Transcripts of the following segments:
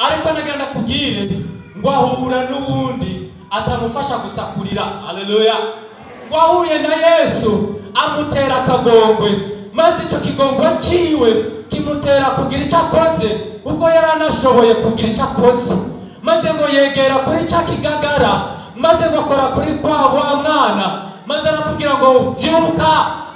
ariko nagenda kubwire ngo ahura n'ubundi atamufasha gusakurira. Haleluya. Wahuye na Yesu amutera akagongwe, maze icyo kigongwe ciwe kimutera kugira icyo akoze ubwo yaranashoboye kugira icyo akoze, maze ngo yegera kuri cya kigagara, maze ngo akora kuri wa mwana, maze aramubwira ngo byuka.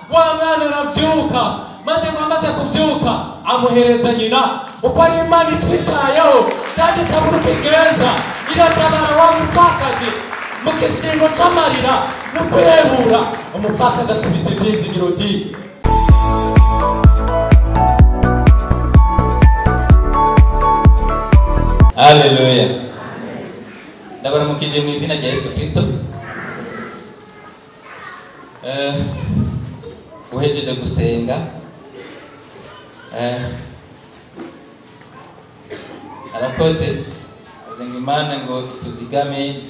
Wa mwana aravyuka, maze ngo amaze kuvyuka amuhereza nyina. Uko ari Imana itwitayeho kandi itabura ukigenza, iratabara wa mupfakazi mu kisingo c'amarira no kurebura, umupfakazi asubiza ivyizigiro di. Haleluya. Ndabaramukije mu izina rya Yesu Kristo. Uhejeje gusenga, arakoze azenga Imana ngo tuzigame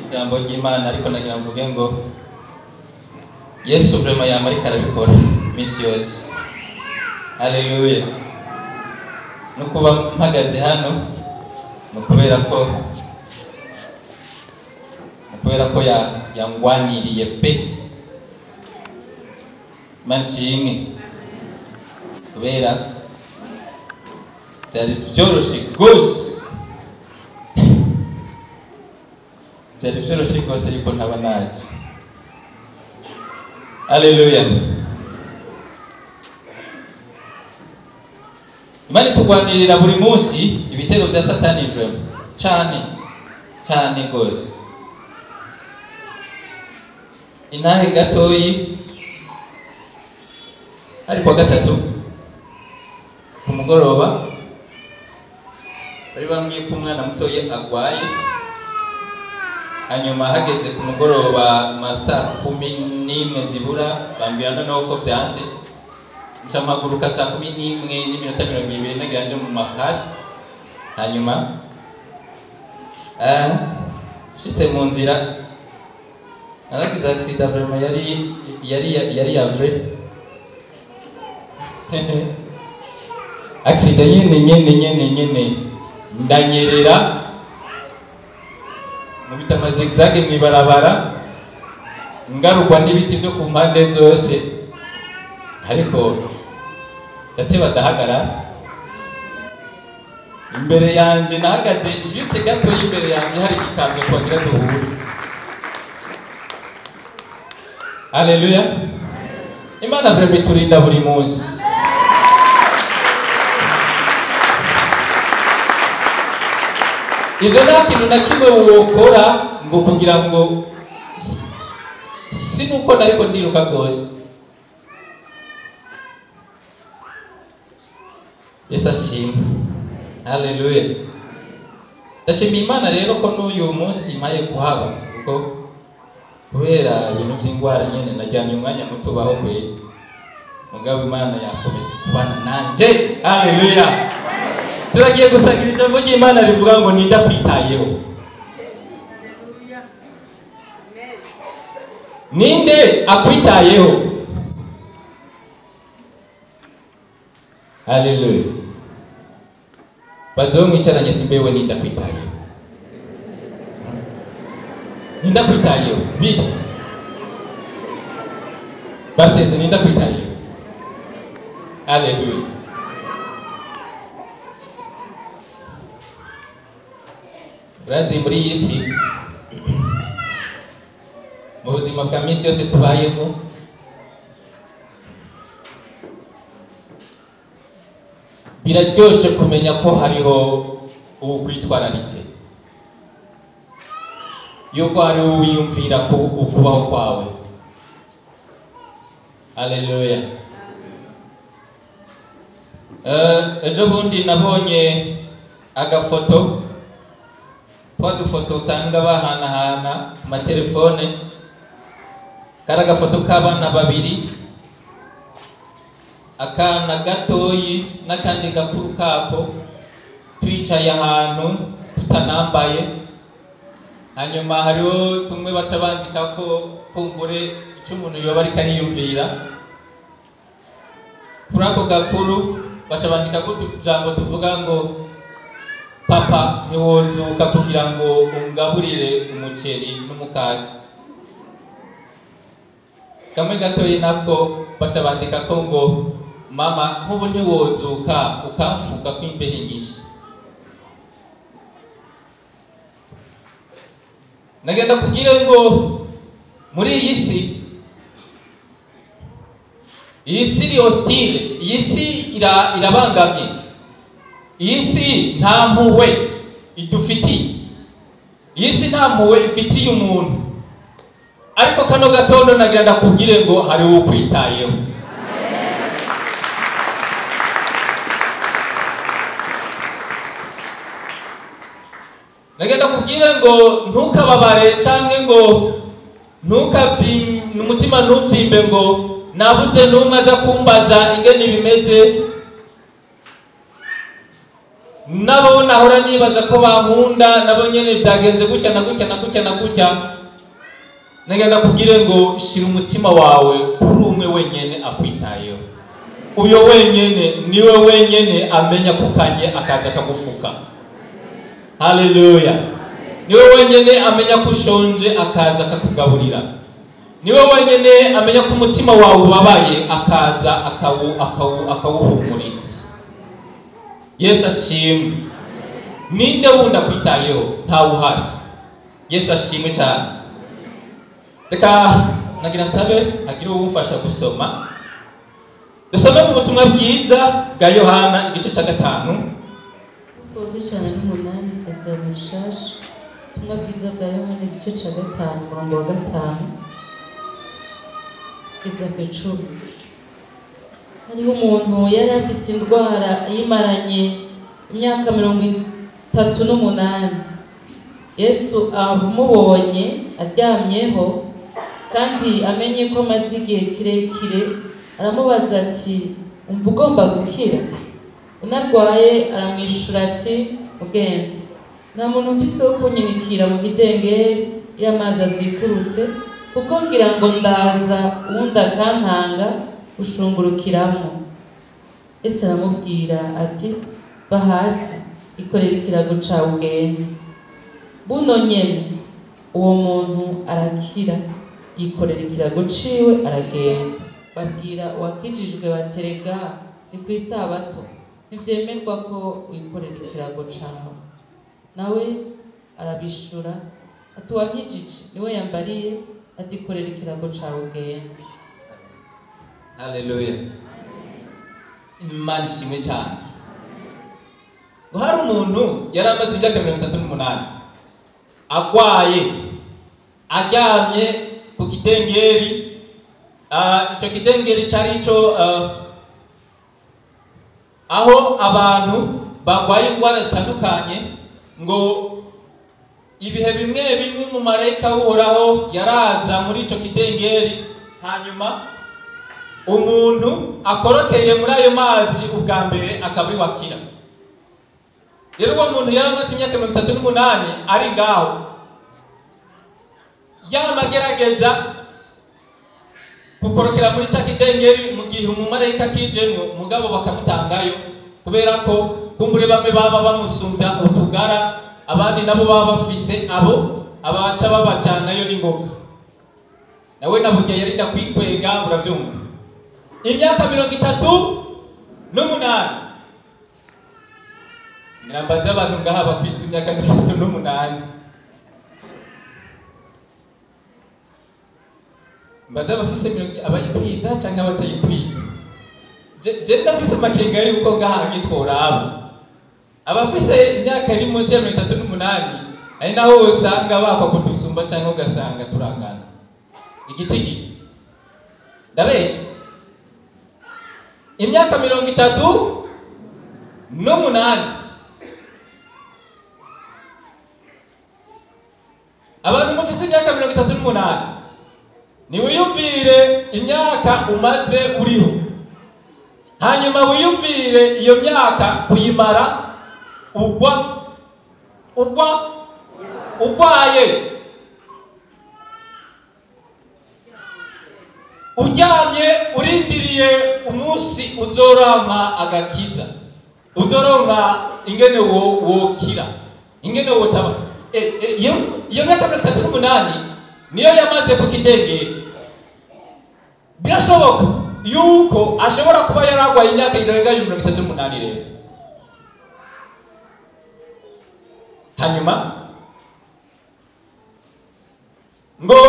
ijambo ry'Imana, ariko nagira mvuge ngo Yesu vraiment yamarika arabikora misi yose. Haleluya. No kuba mpagaze hano kubera ko yangwaniriye pe manshimwe, kubera byari byoroshe gose, ariko ntaba naje. Haleluya. Imana itugwanirira buri munsi ibitego bya Satani cyane gose. Inahe gatoyi ariko gatatu ku mugoroba bari bambwiye ko umwana mutoye agwaye, hanyuma hageze ku mugoroba saa 11 zibura bambwira noneho ko byanse, nsamaguruka saa 11:20 nagiranje mu makati. Hanyuma shitse mu nzira naragize accident vraiment yari yavre accident nyene ndanyerera mu bitama zigzag mwibarabara, ngarugwa n'ibiti byo ku mpande zose, ariko dateba dahagara imbere yanje. Nahagaze juste gato imbere yanje hari igikamyo kwagira duhure. Haleluya. Imana vraiment turinda buri munsi. Ivyo nta kintu na kimwe wokora ngo kugira ngo sinuko nariko ndiruka gose. Yesu ashimwe. Haleluya. Ndashimira Imana rero ko n'uyu munsi impaye kuhaba, kuko kubera ibintu by'ingwara nyene najyanye umwanya muto baho kwe, mugabo Imana yakomeye kubana nanje. Haleluya. Turagiye gusangira ijambo ry'Imana rivuga ngo ninda kwitayeho. Ninde akwitayeho? Haleluya. Bazo mwicaranye timbewe ninda kwitayeho. Ninda kwitayeho. Bite. Bateze ninda kwitayeho. Haleluya. Urazi muri iyi si mu buzima bwa misi yose tubayemo, biraryoshe kumenya ko hariho ubu kwitwararitse, yuko hari uwiyumvira ko ukubaho kwawe. Haleluya. Ejo bundi nabonye agafoto, twadufoto usanga bahanahana ku matelefone, kari agafoto k'abana babiri, akana gatoyi n'akandi gakuru kako, twicaye ahantu tutanambaye. Hanyuma hariho tumwe baca bandika ko kumbure icyo umuntu yoba ariko ariyumvira. Kuri ako gakuru baca bandika ko utujambo tuvuga ngo papa ntiwozuka kugira ngo ungaburire umuceri n'umukati. Kamwe gatoyi nako baca bandika ko ngo mama nk'ubu ntiwozuka ukamfuka kw'imbeho inyishu. Nagenda kubwire ngo muri iyi si iri hostile, iyi si irabangamye, iyi si nta mpuhwe idufitiye, iyi si nta mpuhwe ifitiye umuntu. Ariko kano gatondo nagira ndakubwire ngo hari uwo kwitayeho. Nagira ndakubwire ngo ntukababare canke ngo umutima ntubyimbe ngo nabuze n'umwe aza kumbaza ingene bimeze. Nabo nahora nibaza ko bankunda, nabo nyene byagenze gutya na gutya na gutya na gutya. Nagira ndakubwire ngo shira umutima wawe kuri umwe wenyene akwitayeho. Uyo wenyene niwe wenyene amenya kukanye akaza akagufuka. Haleluya. Niwe wenyene amenya kushonje akaza akakugaburira. Niwe wenyene amenya ko umutima wawe ubabaye akaza akawuhumuriza. Yesu ashimwe. Ninde wundi akwitayeho? Ntawe uhari. Yesu ashimwe cyane. Reka nagira sabe agira uwumfasha gusoma. Dusome mu butumwa bwiza bwa Yohana igice cya 5. Ubicana n'umunani Isezerano Rishasha. Ubutumwa bwiza bwa Yohana igice cya 5 umurongo wa 5 kugeza ku 10. Hariho umuntu yari afise indwara yimaranye imyaka 38. Yesu amubonye aryamyeho kandi amenye ko amaze igihe kirekire, aramubaza ati umva ugomba gukira? Unarwaye aramwishura ati mugenzi, nta muntu mfise wo kunyinikira mu kidengeri y'amazi azikurutse, kuko ngira ngo ndaza uwundi akantanga gushungurukiramo. Ese aramubwira ati va hasi, ikorera ikirago cawe ugende. Buno nyene uwo muntu arakira, yikorera ikirago ciwe aragenda. Babwira uwakijijwe baterega ni kw'isabato, ntivyemerwa ko wikorera ikirago cawe. Nawe arabishura ati uwakijije niwe yambariye ati korera ikirago cawe ugende. Haleluya. Imana ishimwe cyane. Ngo hari umuntu yari amaze imyaka 38 agwaye, aryamye ku kidengeri. Icyo kidengeri cyari cyo aho abantu bagwaye indwara zitandukanye, ngo ibihe bimwe bimwe mu marayika w'Uhoraho yaraza muri icyo kidengeri, hanyuma umuntu akorokeye muri ayo mazi ubwa mbere akabiwakira. Rero uwo muntu yari amaze imyaka 38 ari ngaho, yamagerageza kukorokera muri cya kidengeri mu gihe umumarayika kijemwo, mugabo bakamutangayo kubera ko kumbure bamwe baba bamusumbya utugara, abandi nabo baba bafise abo abaca babajanayo n'ingoga. Nawe naburya yarinda kwikwega, muravyumva. Imyaka 38 ngirambaza abantu ngaha bafite imyaka 38 mbaza bafise abayikwiza canke abatayikwiza. Je ndafise amakenga yuko ngaha ngitworabo abafise imyaka iri munsi ya 38 ari naho usanga bakwa kudusumba canke ugasanga turangana igitigi. Ndabesha imyaka 38 abantu bafise imyaka 38 niwiyumvire imyaka umaze uriho, hanyuma wiyumvire iyo myaka kuyimara ugwaye, uryamye urindiriye umunsi uzorampa agakiza. uzoronka ingene wokira, ingene wotaba. Iyo myaka 38 niyo yamaze ku kidege. Birashoboka yuko ashobora kuba yaragwaye imyaka irenga 38 rero. Hanyuma ngo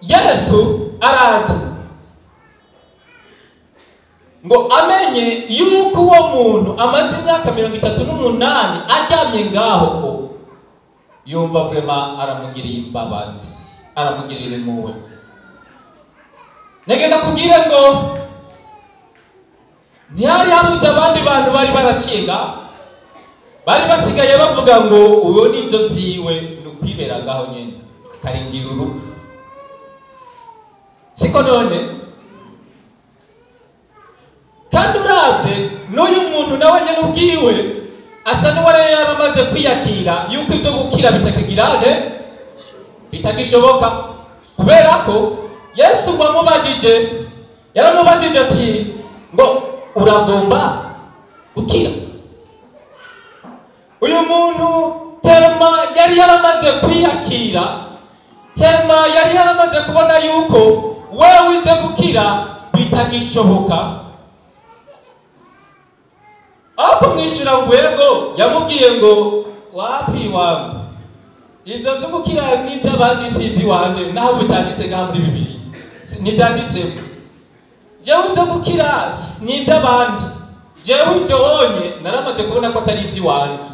Yesu araza ngo amenye yuko uwo muntu amaze imyaka 38 aryamye ngaho, yumva vrema aramugiriye imbabazi, aramugirira impuhwe. Negenda kubwira ngo ntihari habuze abandi bantu bari baracinga, bari basigaye bavuga ngo uwo nibyo byiwe nukwibera ngaho nyene karingira urupfu. Siko none kandi uravye n'uyu muntu nawe nyene ubwiwe asa n'uwari yaramaze kwiyakira yuko ivyo gukira bitakigirane bitagishoboka, kubera ko Yesu yaramubajije ati ngo uragomba gukira. Uyu muntu terma yari yaramaze kwiyakira, terma yari yaramaze kubona yuko wewe wize gukira bitagishoboka. Aho kumwishura ngwego yamubwiye ngo wapi wangu, ivyo vyo gukira n'ivy'abandi si ivy'iwanje, naho bitanditse ngaha muri Bibiliya n'ivyanditsemo. Jewe vyo gukira n'ivy'abandi, jewe ivyo wonye naramaze kubona ko atari ivy'iwanje,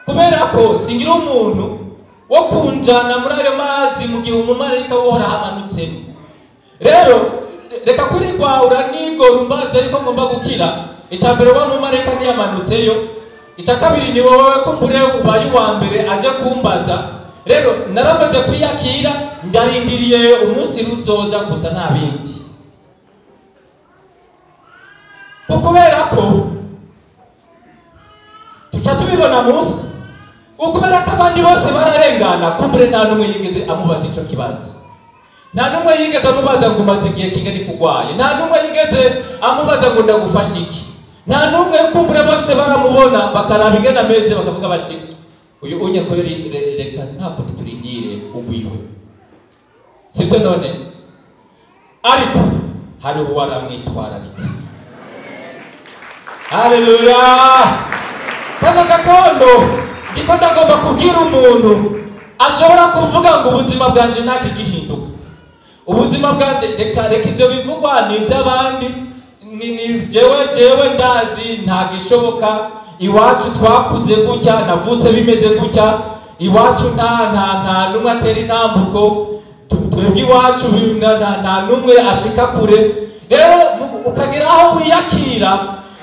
kubera ko singira umuntu wo kunjana muri ayo mazi mu gihe umumarayika wohora hamanutsemo. Rero reka kurigwa uranigora umbaza ariko ngomba gukira. Icambere wa mumarayika ntiyamanutseyo, icakabiri ni wowe kumbure ubaye uwa mbere aje kumbaza. Rero naramaze kwiyakira, ndarindiriye umunsi ruzoza gusa nta bindi. Kubera ko tuca tubibona munsi, ukubera ko abandi bose bararengana, kumbure nta n'umwe yigeze amubaza ico kibazo. Nta n'umwe yigeze amubaza ngo umaze igihe kingana kugwaye, nta n'umwe yigeze amubaza ngo ndagufasha iki. Nta n'umwe kumbure bose baramubona bakaraba ingene ameze bakavuga bati uyu unye ko reka ntabwo turindire ugwiwe. Sibyo none? Ariko hari uwaramwitwararitse. Haleluya! Kano gatondo ndiko ndagomba kubwira umuntu ashobora kuvuga ngo ubuzima bwanje ntaki gihinduka. Ubuzima bwanje reka ivyo bivugwa ni ivy'abandi, ni jewe ndazi nta gishoboka. Iwacu twakuze gutya, navutse bimeze gutya. Iwacu nta numwe atera intambuko, twebwe iwacu nta numwe ashika kure. Rero ukagira aho wiyakira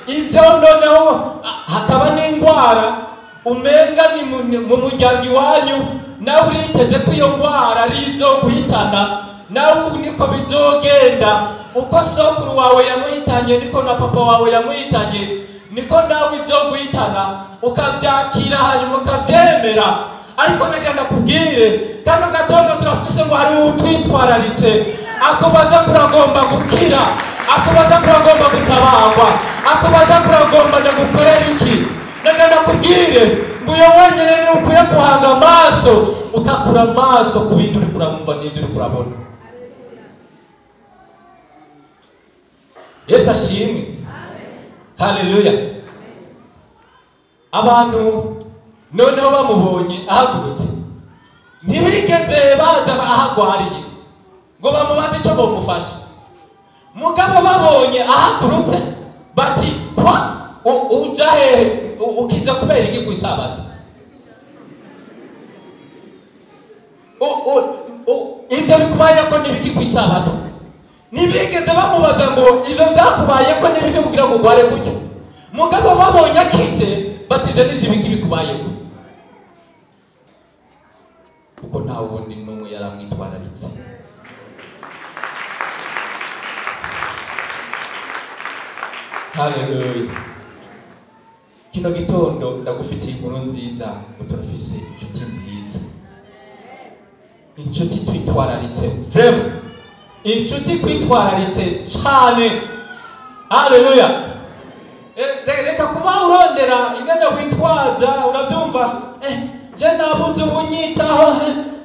ivyo, noneho hakaba n'indwara umenga ni mu muryango iwanyu, nawe uriteze ko iyo ndwara arizo guhitana, nawe niko bizogenda. Uko sokuru wawe yamuhitanye niko na papa wawe yamuhitanye, niko nawe izoguhitana, ukavyakira hanyuma ukavyemera. Ariko nagenda kubwire kano gatondo turafise ngo hari utwitwararitse, akubaza kuragomba gukira, akubaza kuragomba gutabagwa, akubaza kuragomba ndagukorera iki. Nagenda kubwire ngo uyo wenyene ni ukwiye guhanga amaso, ukakura amaso ku bindi uri kuramumva n'ivyo uri kurabona. Yesu ashimwe. Haleluya. Abantu noneho bamubonye ahagurutse, ntibigeze baza ahagwariye ngo bamubaze icyo bomufasha. Mugabo babonye ahagurutse bati kwa uja hehe, ukiza kubera iki ku isabato? Ivyo bikubaye ko nibiki ku isabato? Ntibigeze bamubaza ngo ivyo vyakubaye ko nibiki kugira ngo ugware gutyo. Mugabo babonye akize bati ivyo nivyo biki bikubayeho, kuko nta wundi n'umwe yaramwitwararitse. Haleluya. Kino gitondo ndagufitiye inkuru nziza, ngo turafise inshuti nziza, inshuti twitwararitse vrema, inshuti kwitwararitse cane. Haleluya. Reka wama urondera ingene witwaza uravyumva je nabuze ubunyitaho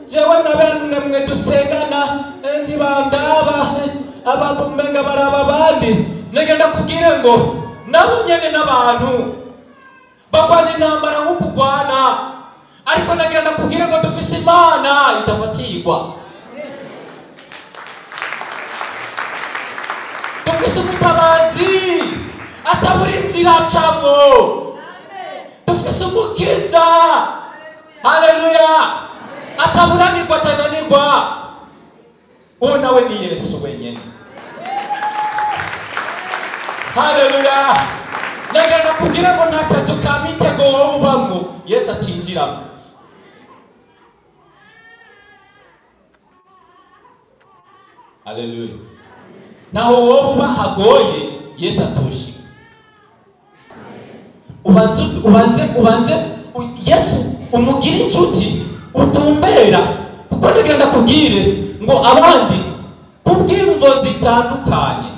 jewe na bene mwe dusengana ntibandaba ababumenga baraba abandi negenda kubwire ngo nabo nyene n'abantu bagwana intambara nk'ukugwana ariko negenda kubwire ngo dufise Imana idafatirwa, dufise umutabazi atabura inzira acamwo, dufise umukiza haleluya ataburanirwa atananirwa, uwo nawe ni Yesu wenyene haleluya. Negenda kugira ngo nakazu ka mitego wowe ubamwo Yesu atinjiramo. Haleluya. Naho wowe uba hagoye Yesu atoshika. Ubanze Yesu umugira inshuti utumbera, kuko negenda kubwire ngo abandi kubw'imvo zitandukanye,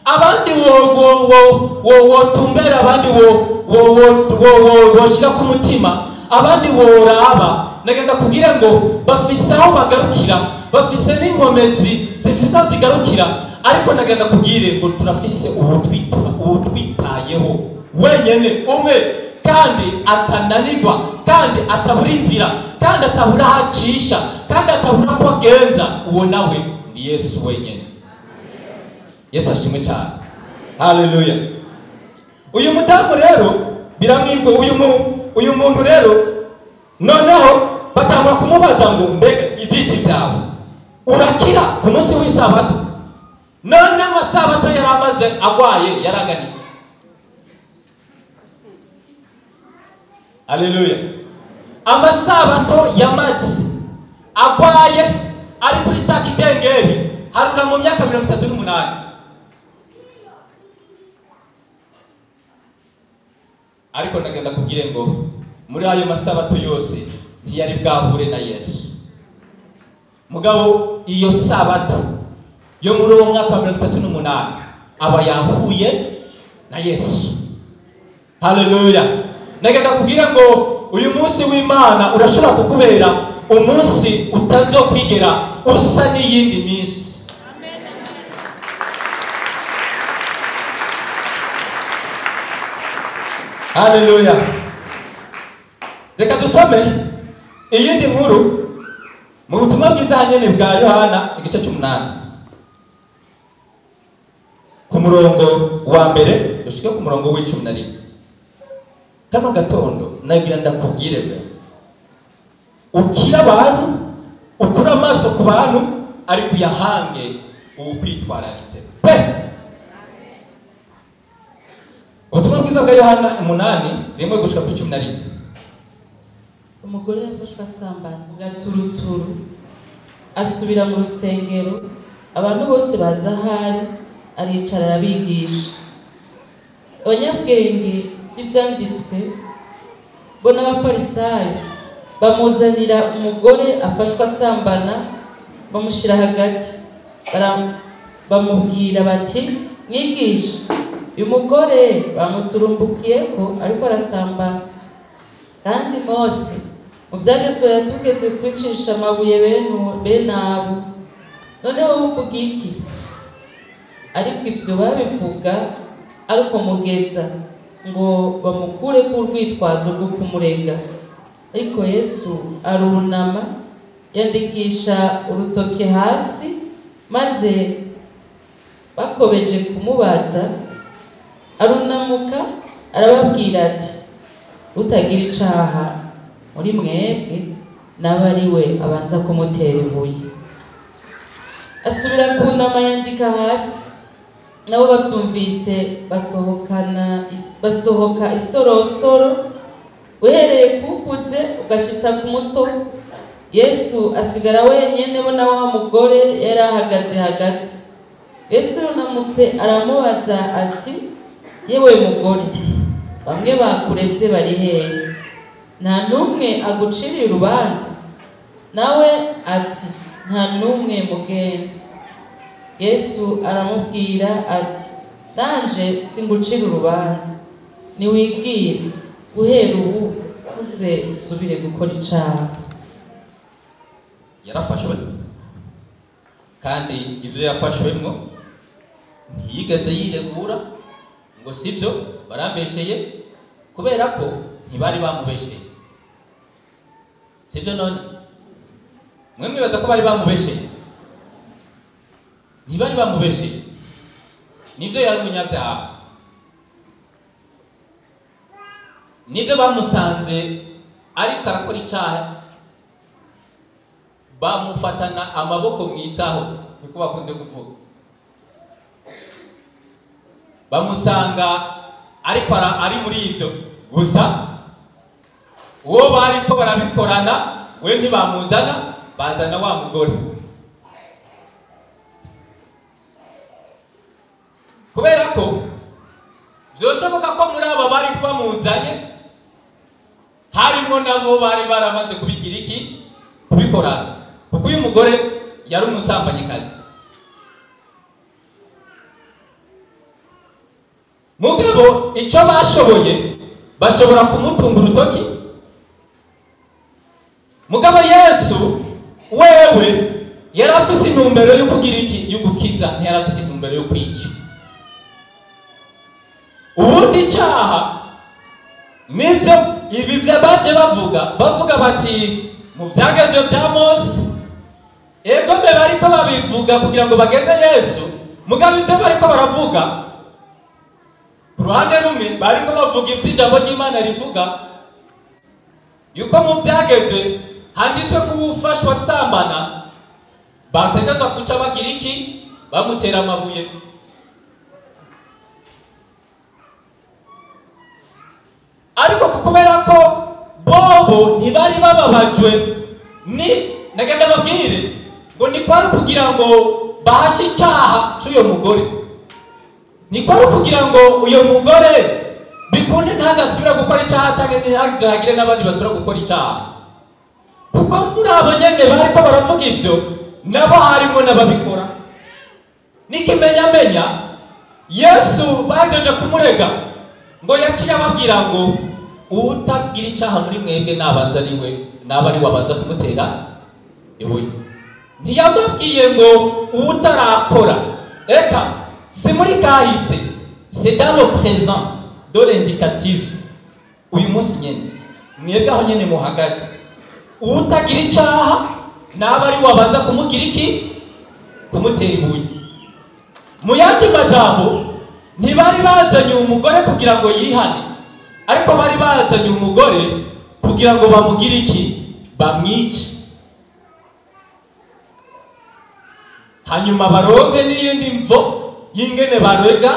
abandi wo tumbera, abandi wo shira ku mutima, abandi woraba, negenda kubwire ngo bafise aho bagarukira, bafise n'inkomezi zifise aho zigarukira, ariko negenda kubwire ngo turafise uwutwitayeho wenyene umwe, kandi atananirwa, kandi atabura inzira, kandi atabura hacisha, kandi atabura ko agenza, uwo nawe ni Yesu wenyene. Yesu ashimwe cyane haleluya. Uyu mudamu rero biramwirwe, uyu muntu rero noneho batangwa kumubaza ngo mbega ibiti byawe urakira ku munsi w'isabato, none amasabato yaramaze agwaye yaraganiye. Haleluya. Amasabato yamaze agwaye ari kuri cya kidengeri haruna mu myaka 38, ariko nagenda kubwire ngo muri ayo masabato yose ntiyari bwahure na Yesu. Mugabo iyo sabato yo muri uwo mwaka wa 38 aba yahuye na Yesu. Haleluya. Nagenda kubwira ngo uyu munsi w'Imana urashobora kukubera umunsi utazokwigera usa n'iyindi minsi. Haleluya. Reka dusome iyindi nkuru mu butumwa bwiza hanyene bwa Yohana igice 8 ku murongo wa mbere dushike ku murongo w'11. Kano gatondo nagira ndakubwire be ukira abantu, ukura amaso ku bantu, ariko yahange ukwitwararitse pe. Ubutumwa bwiza bwa Yohana 8:1-11. Umugore yafashwe asambana gaturuturu asubira mu rusengero, abantu bose baza ahari, aricara arabigisha. Abanyabwenge ivyanditswe bo n'abafarisayo bamuzanira umugore afashwe asambana, bamushira hagati, bamubwira bati, mwigisha, uyu mugore bamuturumbukiyeko ariko arasambana, kandi Mose mu vyagezwe yatugeze kwicisha amabuye bene abo, none wowe uvuga iki? Ariko ivyo babivuga ariko mugeza ngo bamukure ku rwitwazo rwo kumurega. Ariko Yesu arunama yandikisha urutoke hasi, maze bakobeje kumubaza arunamuka arababwira ati, utagira icaha muri mwebwe naba ari we abanza kumutera ibuye. Asubira kunama yandika hasi, nabo bavyumvise basohoka isorosoro, uhereye kukuze ugashitsa ku muto. Yesu asigara wenyene, bo na wa mugore yari ahagaze hagati. Yesu yunamutse aramubaza ati, yewe mugore, bamwe bakureze bari hehe? Nta numwe aguciriye urubanza? Nawe ati, nta numwe mugenzi. Yesu aramubwira ati, nanje singucira urubanza. niwigire guhera ubu uze usubire gukora icaha. Yarafashwe kandi ivyo yafashwemwo ntiyigeze yiregura ngo sivyo barambesheye, kubera ko ntibari bamubesheye. Sivyo none mwe mwibaza ko bari bamubesheye? Ntibari bamubesheye, nivyo yari umunyabyaha, nivyo bamusanze ariko arakora icaha, bamufatana amaboko mwisaho, niko bakunze kuvuga. Bamusanga ariko ari muri ivyo gusa, uwo bariko barabikorana we ntibamuzana, bazana wa mugore. Kubera ko vyoshoboka ko muri aba bari bamuzanye harimo nabo bari baramaze kubigira iki, kubikorana, kuko uyu mugore yari umusambanyikazi. Mugabo ico bashoboye, bashobora kumutunga urutoki. Mugabo Yesu wewe yari afise intumbero yo kugira iki, yo gukiza, ntiyari afise intumbero yo kwica. Ubundi icaha nivyo ibi baje bavuga bati mu vyagezwe vya Mose, ego mbe bariko babivuga kugira ngo bageze Yesu. Mugabo ivyo bariko baravuga ku ruhande rumwe, bariko bavuga ivy'ijambo ry'Imana rivuga yuko mu vyagezwe handitswe ko ufashwa sambana bategezwa kuca bagira iki, bamutera amabuye. Ariko kubera ko bobo ntibari bababajwe, ni nagenda babwire ngo ni kwari kugira ngo bahashe icaha c'uyo mugore, ni kwari kugira ngo uyo mugore bikunde ntazasubira gukora icaha, canke ntihagire n'abandi basubira gukora icaha. Kuko muri abo nyene bariko baravuga ivyo, nabo harimo n'ababikora. Nikimenyamenya Yesu bajeje kumurega, ngo yaciye ababwira ngo utagira icaha muri mwebwe nabanza ari wabanza kumutera ibuye. Ntiyababwiye ngo utarakora. Eka c'est muri kahise, c'est dans le présent de l'indicatif. Uyu munsi nyene mwebwe aho nyene mu hagati, utagira icaha ari wabanza kumugira iki, kumutera ibuye. Mu yandi majambo ntibari bazanye umugore kugira ngo yihane, ariko bari bazanye umugore kugira ngo bamugire iki, bamwice. Hanyuma baroge n'iyindi mvo y'ingene barega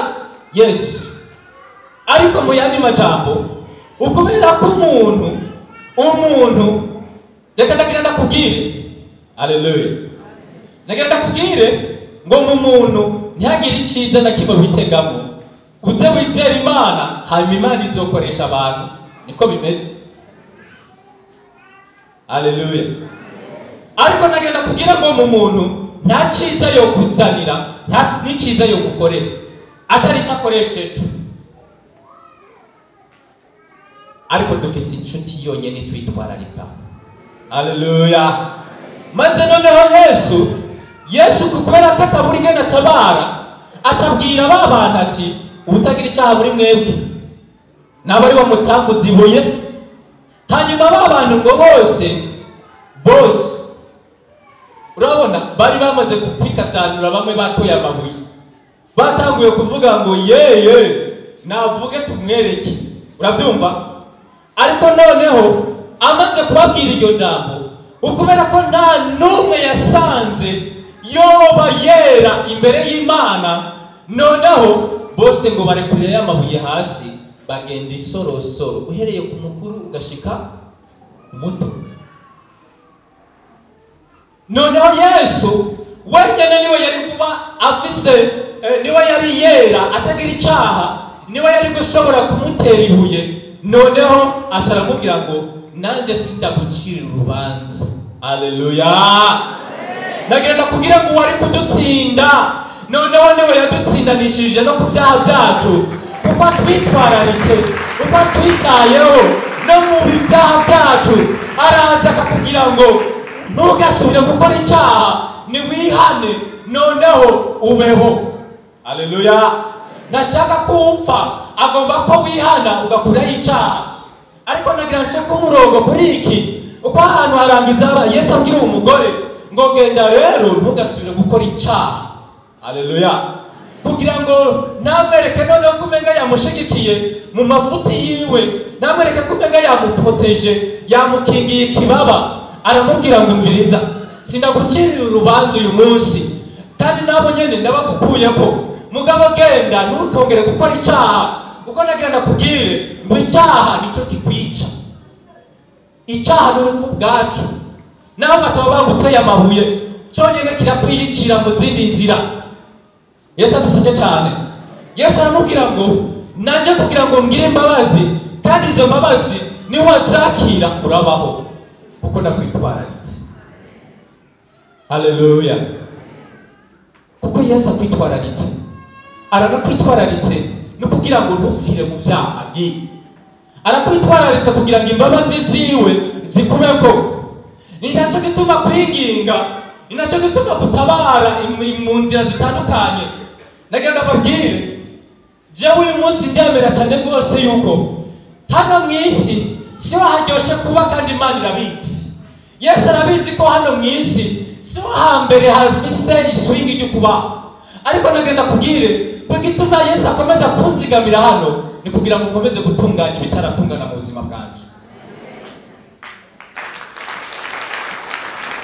Yesu. Ariko mu yandi majambo, ukubera ko umuntu reka ndagira ndakubwire, haleluya, ndagira ndakubwire ngo mu muntu ntihagire iciza na kimwe witegamo. Uze wizera Imana, hanyuma Imana izokoresha abantu. Niko bimeze, haleluya. Ariko ndagira ndakubwire ngo mu muntu nta ciza yo kuzanira, nta n'iciza yo gukorera atari icyo akoresheje. Ariko dufise inshuti yonyene twitwararika, haleluya. Maze noneho Yesu kubera ko atabura ingene atabara, acabwira babana ati ubutagira icaha muri mwebwe nabo ari bamutanguza ibuye. Hanyuma babantu ngo bose urabona bari bamaze kupikazanura, bamwe batoye amabuye, batanguye kuvuga ngo yeye navuge tumwereke, uravyumva. Ariko noneho amaze kubabwira iryo jambo, ukubera ko nta numwe yasanze yoba yera imbere y'Imana, noneho bose ngo barekurire amabuye hasi, bagenda isorosoro, uhereye ku mukuru ugashika muto. Noneho Yesu wenyene niwe yari kuba afise, niwe yari yera atagira icaha, niwe yari gushobora kumutera ibuye. Noneho acaramubwira ngo nanje sindagucira urubanza, haleluya. Nagenda kugira ngo wari kudutsinda, noneho niwe yadutsindanishije no ku vyaha vyacu, kuko atwitwararitse, kuko atwitayeho no mu byaha byacu. Araza akakubwira ngo ntugasubire gukora icyaha, niwihane noneho ubeho. Haleluya. Nashaka kuwupfa agomba ko wihana ugakuraho icyaha. Ariko nagira nce ko umurongo kuri iki uko ahantu harangiza Yesu abwira umugore ngo genda rero ntugasubire gukora icyaha. Haleluya. Kugira ngo namwereke noneho kumenga yamushigikiye mu mafuti yiwe, namwereke kumenga yamuproteje, yamukingiye ikibaba. Aramubwira ngo mviriza, sinagucirira urubanza uyu munsi, kandi nabo nyene ndabagukuyeko. Mugabo genda ntukongere gukora icyaha, uko nagira nakubwire ngo icyaha nicyo kikwica. Icyaha n'urupfu bwacu. Naho bataba baguteye amabuye, cyonyine kirakwiyicira mu zindi nzira. Yesu adufashe cyane. Yesu aramubwira ngo naje kugira ngo ngire imbabazi, kandi izo mbabazi niwazakira urabaho, kuko nakwitwararitse. Haleluya. Kuko Yesu akwitwararitse, aranakwitwararitse no kugira ngo ntupfire mu byaha bye. Arakwitwararitse kugira ngo imbabazi ziwe zikubeko. Ni nacyo gituma kwinginga, ni nacyo gituma gutabara mu nzira zitandukanye. Nagira ndababwire, jewe uyu munsi ndemera cyane rwose yuko hano mu isi si ho haryoshe kuba, kandi Imana irabizi. Yesu arabizi ko hano mu isi si ho hambere hafise iswingi ryo kuba. Ariko nagira ndakubwire, bw'igituma Yesu akomeza kunzigamira hano ni kugira ngo ukomeze gutunganya ibitaratungana mu buzima bwanjye.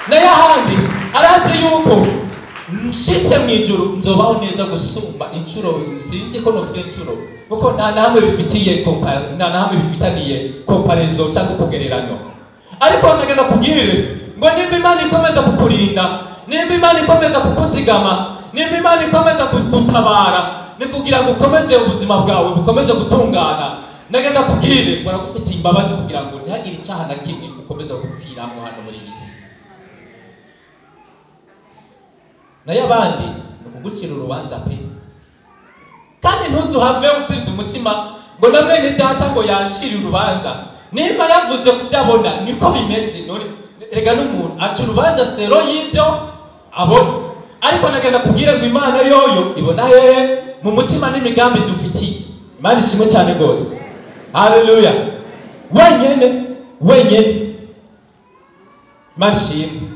Nayo ahandi arazi yuko nshitse mu ijuru nzobaho neza gusumba inshuro, sinzi ko novuga inshuro, kuko nta nahamwe bifitiye nta nahamwe bifitaniye comparaison cyangwa kugereranya. Ariko nagenda kubwire ngo nimba Imana ikomeza kukurinda, nimba Imana ikomeza kukuzigama, nimba Imana ikomeza gutabara, ni kugira ngo ukomeze ubuzima bwawe bukomeze gutungana. Nagenda kubwire ngo aragufitiye imbabazi kugira ngo ntihagire icyaha na kimwe ukomeza gupfiramo hano muri iyi si. Nayo abandi ni ukugucira urubanza pe, kandi ntuzuhave ufite umutima ngo na mwene data ngo yancire urubanza. Nimba yavuze kubyabona niko bimeze, none rega n'umuntu aca urubanza sero y'ibyo abona. Ariko nagenda kubwire ngo Imana yoyo ibona hehe mu mutima n'imigambi dufitiye. Imana ishimwe cyane rwose. Haleluya. Wenyene Imana ishimwe.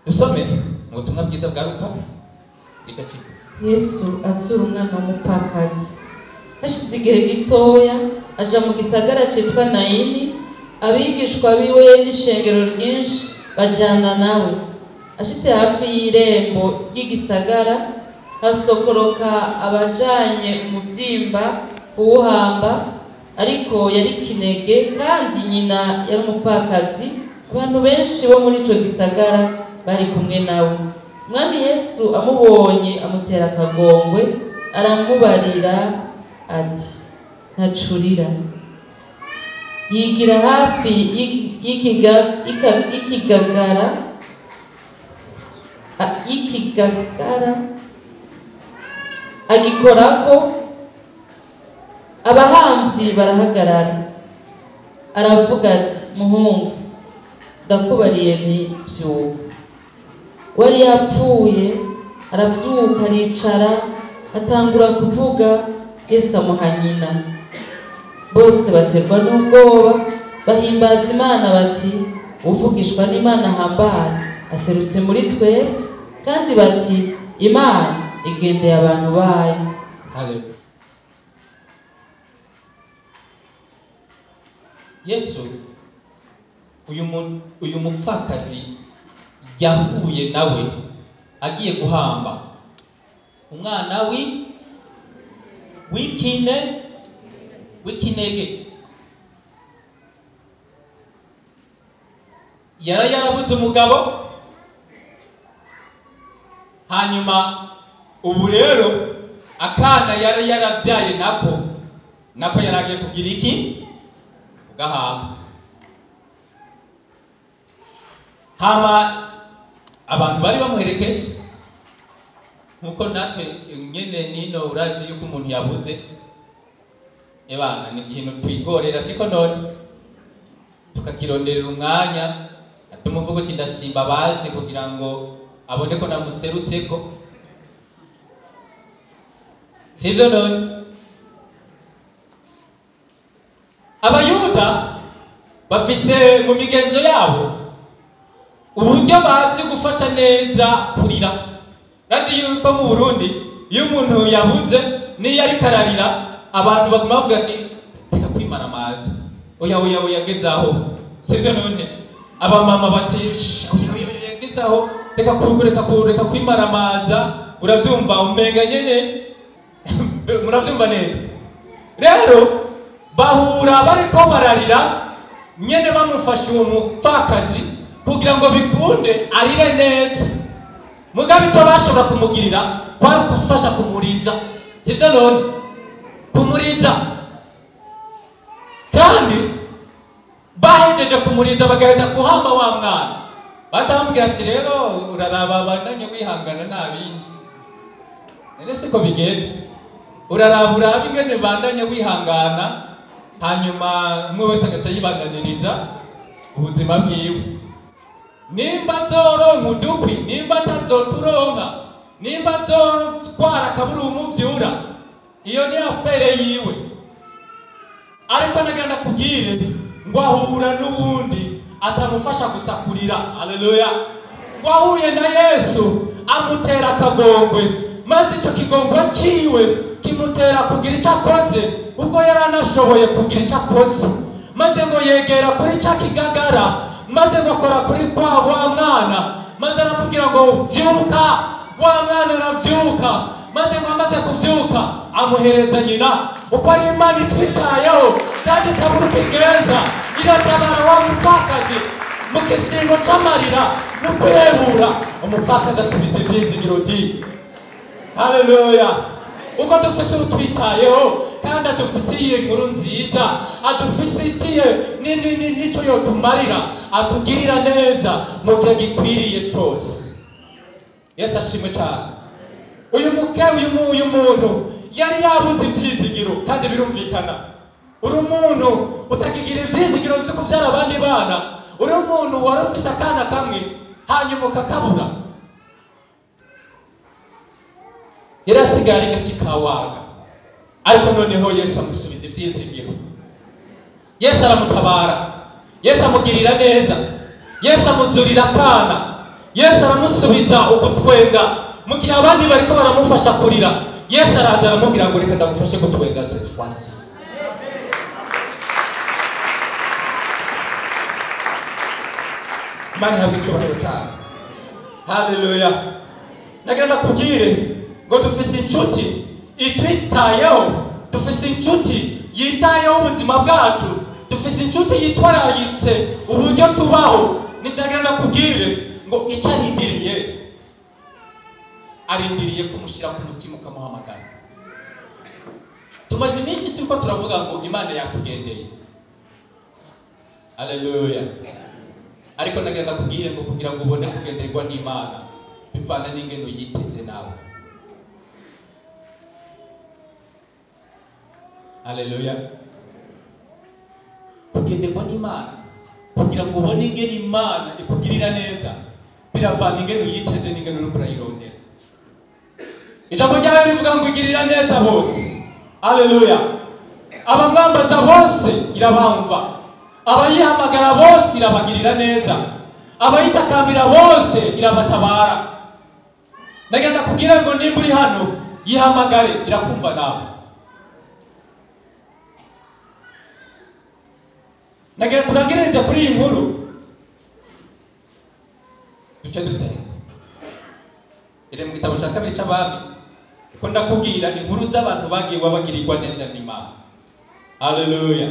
Dusome mu butumwa bwiza bwa Luka igice kimwe. Yesu azura umwana w'umupfakazi. Hashize igihe gitoya aja mu gisagara cyitwa Nayini, abigishwa biwe n'ishengero ryinshi bajana nawe. Ashitse hafi y'irembo ry'igisagara, hasokoroka abajanye umubyimba kuwuhamba, ariko yari kinege kandi nyina yari umupfakazi. Abantu benshi bo muri ico gisagara bari kumwe nawe. Mwami Yesu amubonye amutera akagongwe, aramubarira ati ntacurira. Yigira hafi ikigagara agikorako, abahamvyi barahagarara. Aravuga ati muhungu, ndakubariye nti vyuka. Wari yapfuye, aravyuka aricara, atangura kuvuga. Yesu amuha nyina. Bose baterwa n'ubwoba, bahimbaza Imana bati uvugishwa n'Imana hambaye aserutse muri twe, kandi bati Imana igendeye abantu bayo. Haleluya. Yesu uyu mupfakazi yahuye nawe agiye guhamba umwana w'ikinege. Yarabuze umugabo, hanyuma ubu rero akana yarabyaye nako yaragiye kugira iki ugahamba. Hama abantu bari bamuherekeje nkuko natwe nyene nino urazi yuko umuntu yabuze ebana ni ikintu twigorera siko none tukakironderera umwanya atumuvuga uti ndasimba baje kugira ngo abone ko namuserutseko sivyo none. Abayuda bafise mu migenzo yabo uburyo bazi gufasha neza kurira. Razi yuko mu Burundi iyo umuntu yabuze niyo ari kararira abantu baguma bavuga ati reka kwimana amazi oya gezaho sivyo none. Abamama bati oya gezaho reka kwimana amaza. Uravyumva umenga nyene muravyumva neza. Rero bahura bariko bararira nyene bamufashe uwo mupfakazi kugira ngo bikunde arire neza. Mugabe icyo bashobora kumugirira kwari kumufasha kumuriza sivyo none, kumuriza. Kandi bahejeje kumuriza bagaheza kuhamba wa mwana baca bamubwira ati rero uraraba bandanye wihangana nta bindi. Nene siko bigenda, uraraba ingene bandanye wihangana hanyuma umwe wese agaca yibandaniriza ubuzima bwiwe. Nimba zoronka udukwi, nimba atazoturonka, nimba zotwara akabura umuvyura, iyo ni afere yiwe. Ariko nagenda kubwire ngo ahura n'uwundi atamufasha gusakurira. Haleluya. Ngo ahuye na Yesu amutera akagongwe, maze icyo kigongwe ciwe kimutera kugira icyo akoze ubwo yaranashoboye kugira icyo akoze. Maze ngo yegera kuri cya kigagara, maze ngo akora kuri kwa wa mwana, maze aramubwira ngo vyuka. Wa mwana aravyuka, maze ngo amaze kuvyuka amuhereza nyina. Uko ari Imana itwitayeho kandi itabura ukigenza, iratabara wa mupfakazi mu kisingo c'amarira no kwebura. Umupfakazi asubiza ivyizigiro di. Haleluya. Uko dufise utwitayeho kandi adufitiye inkuru nziza, adufitiye nico yotumarira, atugirira neza mu gihe gikwiriye cyose. Yesu ashimwe cyane. Uyu muntu yari yabuze ivyizigiro kandi birumvikana. Uri umuntu utakigira ivyizigiro vyo kuvyara abandi bana, uri umuntu wari ufise akana kamwe hanyuma ukakabura. Yarasigara igakikawaga, ariko noneho Yesu amusubiza ivyizigiro. Yesu aramutabara, Yesu amugirira neza, Yesu amuzurira akana, Yesu aramusubiza ugutwenga mu gihe abandi bariko baramufasha kurira. Yesu araza aramubwira ngo reka ndagufashe gutwenga cette fois-ci. Imana ihabwe icyubahiro cyane. Haleluya. Nagenda kubwire ngo dufise inshuti itwitayeho, dufise inshuti yitayeho ubuzima bwacu, dufise inshuti yitwarayitse uburyo tubaho. Nidagenda kubwire ngo icyo arindiriye kumushyira ku mutima ukamuhamagara. Tumaze iminsi turiko turavuga ngo Imana yatugendeye. Haleluya. Ariko nagenda kubwire ngo kugira ngo ubone kugenderwa n'Imana bivana n'ingeno yiteze nawe. Haleluya. Kugenderwa n'Imana kugira ngo ubone ingene Imana ikugirira neza biravana ingene yiteze n'ingene uri kurayirondera. Ijambo ryawe rivuga ngo igirira neza bose. Haleluya. Abamwambaza bose irabamva, abayihamagara bose irabagirira neza, abayitakambira bose irabatabara. Nagenda kugira ngo nimba uri hano yihamagare irakumva nawe. Nagenda turangiriza kuri iyi nkuru duce dusenga. Iri mu gitabo cya kabiri cy'Abami, ko ndakubwira inkuru z'abantu bagiye bagirirwa neza n'Imana. Haleluya.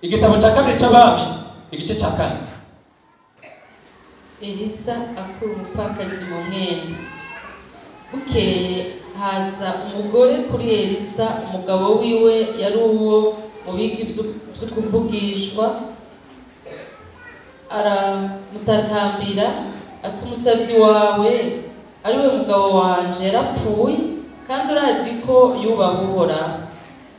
Igitabo cya kabiri cy'Abami igice cya 4. Elisa akura umupfakazi mu mwenda. Bukeye haza umugore kuri Elisa, umugabo wiwe yari uwo mu bigi byo kuvugishwa. Aramutakambira ati umusavyi wawe ariwe mugabo wanje yarapfuye kandi urazi ko yubaha Uhoraho.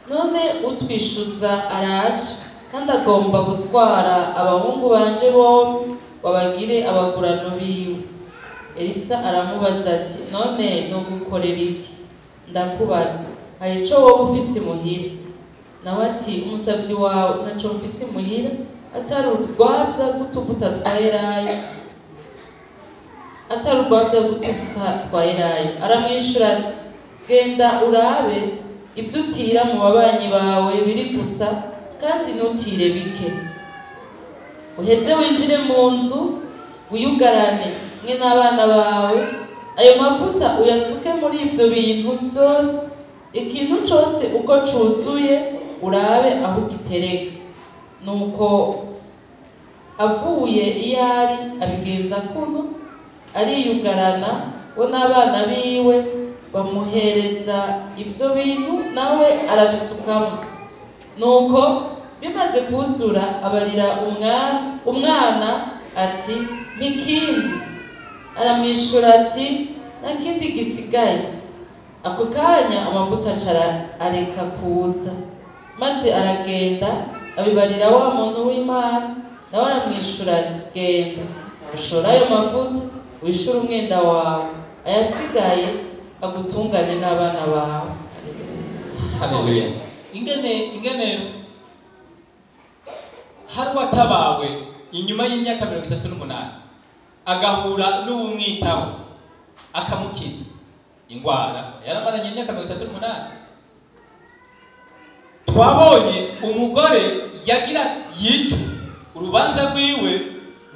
None utwishuza araje kandi agomba gutwara abahungu banje bombi babagire abagurano biwe. Elisa aramubaza ati none nogukorera iki? Ndakubaza, hari ico wowe ufise muhira? Nawe ati umusavyi wawe ntaco mfise muhira atari urwavya gutuvuta twa elayo. Aramwishura ati genda urabe ibyo utira mu babanyi bawe biri gusa kandi ntutire bike, uheze winjire mu nzu wiyugarane mwe n'abana bawe, ayo mavuta uyasuke muri ibyo bintu byose, ikintu cyose uko cuzuye urabe aho gitereka. Nuko avuye iyo ari abigenza kuno, ariyugarana we n'abana biwe, bamuhereza ibyo bintu nawe arabisukamo. Nuko bimaze kuzura abarira umwana ati mikindi. Aramwishura ati nta kindi gisigaye. Ako kanya amavuta areka kuza, maze aragenda abibarira wa muntu w'Imana. Nawe aramwishura ati genda ushora ayo mavuta wishure umwenda wawe, ayasigaye agutungane n'abana bawe. Haleluya. Ingene hari watabawe inyuma y'imyaka 38 agahura n'uwumwitaho akamukiza ingwara yaramaranye imyaka 38. Twabonye umugore yagira yicu urubanza rwiwe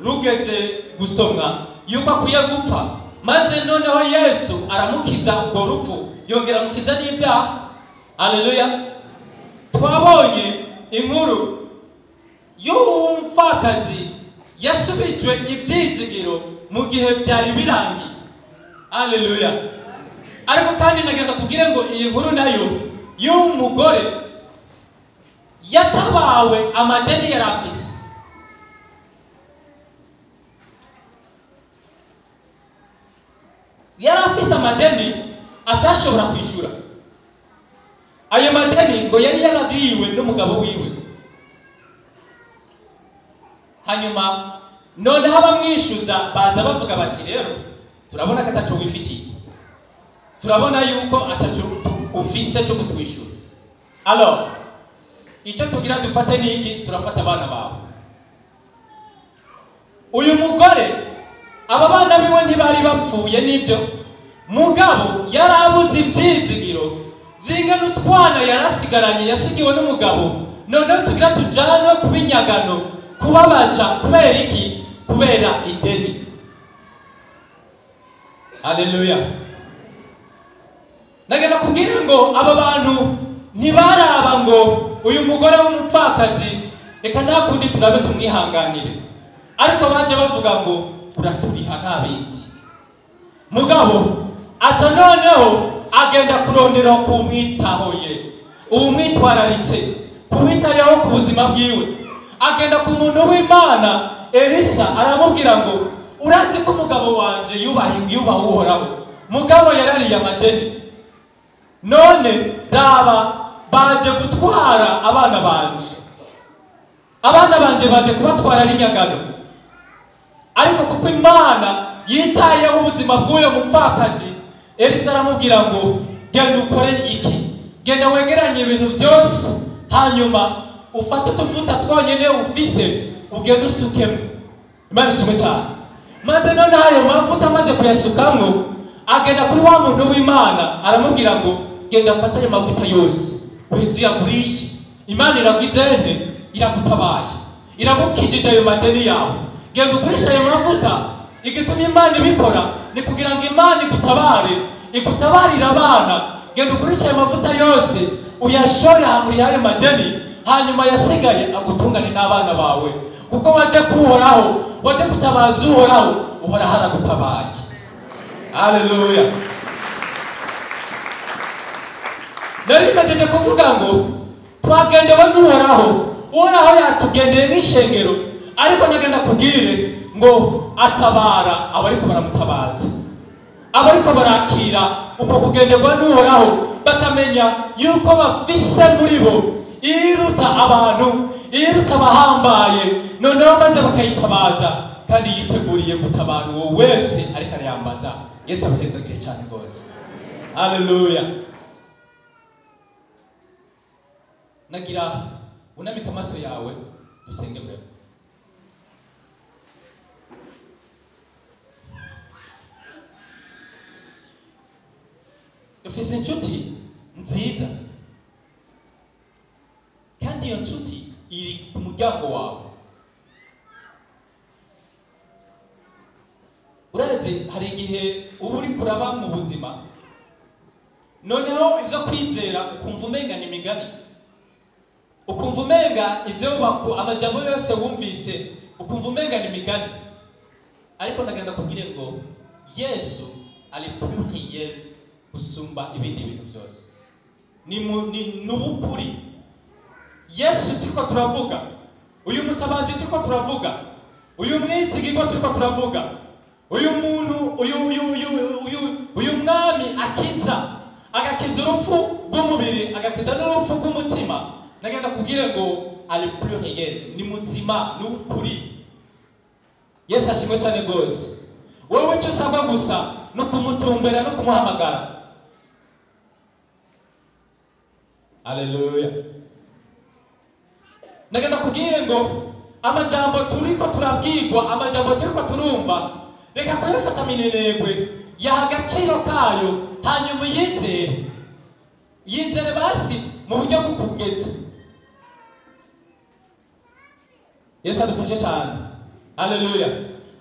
rugeze gusomwa yuko akwiye gupfa, maze noneho Yesu aramukiza urwo rupfu, yongera amukiza n'ibyaha. Haleluya. Twabonye inkuru y'umupfakazi yasubijwe ibyizigiro mu gihe byari birangiye. Haleluya. Ariko kandi nagenda kugira ngo iyi nkuru nayo y'umugore yatabawe amadeni yari afise. Yari afise amadeni atashobora kwishura. Ayo madeni ngo yari yarabwiwe n'umugabo wiwe. Hanyuma none abamwishuza baza bavuga bati rero turabona ko ataco wifitiye, turabona yuko ataco ufise cyo kutwishura. Alors icyo tugira dufate niki? Turafata abana bawe. Uyu mugore aba bana biwe ntibari bapfuye nibyo, mugabo yarabuze ibyizigiro by'ingano utwana yarasigaranye yasigiwe n'umugabo. None tugira tujana kubinyagano kubabaja kubera iki? Kubera ideni. Haleluya. Nagenda kugira ngo aba bantu ntibaraba ngo uyu mugore w'umupfakazi reka nakundi turabe tumwihanganire, ariko baje bavuga ngo uraturiha nta bindi. Mugabo ata noneho agenda kurondera kumwitaho ye, umwitwararitse kumwitayeho ku buzima bwiwe. Agenda ku muntu w'Imana Elisa aramubwira ngo urazi ko umugabo wanje yubaha Uhoraho, mugabo yarariye amadeni, none raba baje gutwara abana banje baje kubatwara ari nyagano. Ariko kuko Imana yitayeho ubuzima bw'uyo mupfakazi, Elisa aramubwira ngo genda ukore iki? Genda wegeranye ibintu byose, hanyuma ufate utuvuta twonyene ufise ugenda usukemo. Imana ishimwe cyane. Maze none ayo mavuta amaze kuyasukamwo, agenda kuri wa muntu w'Imana aramubwira ngo genda fata ayo mavuta yose uheze uyagurishe. Imana iragizene, iragutabaye, iragukijije ayo madeni yawe. Genda ugurisha ayo mavuta. Igituma Imana ibikora ni kugira ngo Imana igutabarire abana. Genda ugurisha ayo mavuta yose uyashore muri ayo madeni, hanyuma yasigaye agutungane n'abana bawe, kuko waje kuhoraho, waje kutabaza Uhoraho, Uhoraho aragutabaye. Haleluya. Nari majeje kuvuga ngo twagendewe n'Uhoraho, Uhoraho yatugendeye n'ishengero, ariko nagenda kubwire ngo atabara abariko baramutabaza. abariko barakira uko kugenderwa n'Uhoraho bakamenya yuko bafise muri bo iruta abantu, iruta abahambaye, noneho maze bakayitabaza kandi yiteguriye gutabara uwo wese ariko arayambaza. Yesu abahezagiye cyane rwose. Haleluya. Nagira unamika amaso yawe dusenge mbere. Ufise inshuti nziza kandi iyo nshuti iri ku muryango wawe. Urazi hari igihe uba uri kuraba mu buzima noneho ivyo kwizera ukumva umenga ni imigani, ukumva umenga ivyo amajambo yose wumvise ukumva umenga ni imigani, ariko ndagenda kubwire ngo Yesu ari plus réel gusumba ibindi bintu byose. Ni ubukuri. Yesu turiko turavuga, uyu mutabazi turiko turavuga, uyu mwizigirwa turiko turavuga, uyu muntu uyu mwami akiza, agakiza urupfu rw'umubiri, agakiza n'urupfu rw'umutima. Nagenda kubwire ngo ari plus réel, ni muzima, ni ukuri. Yesu ashimwe cyane rwose. Wowe icyo usabwa gusa no kumutumbera no kumuhamagara. Haleluya. Nagenda kubwire ngo amajambo turiko turabwirwa, amajambo turiko turumva, reka kuyafata minenegwe, yaha agaciro kayo, hanyuma yizere basi mu buryo bwo kugeza. Yesu adufashe cyane. Haleluya.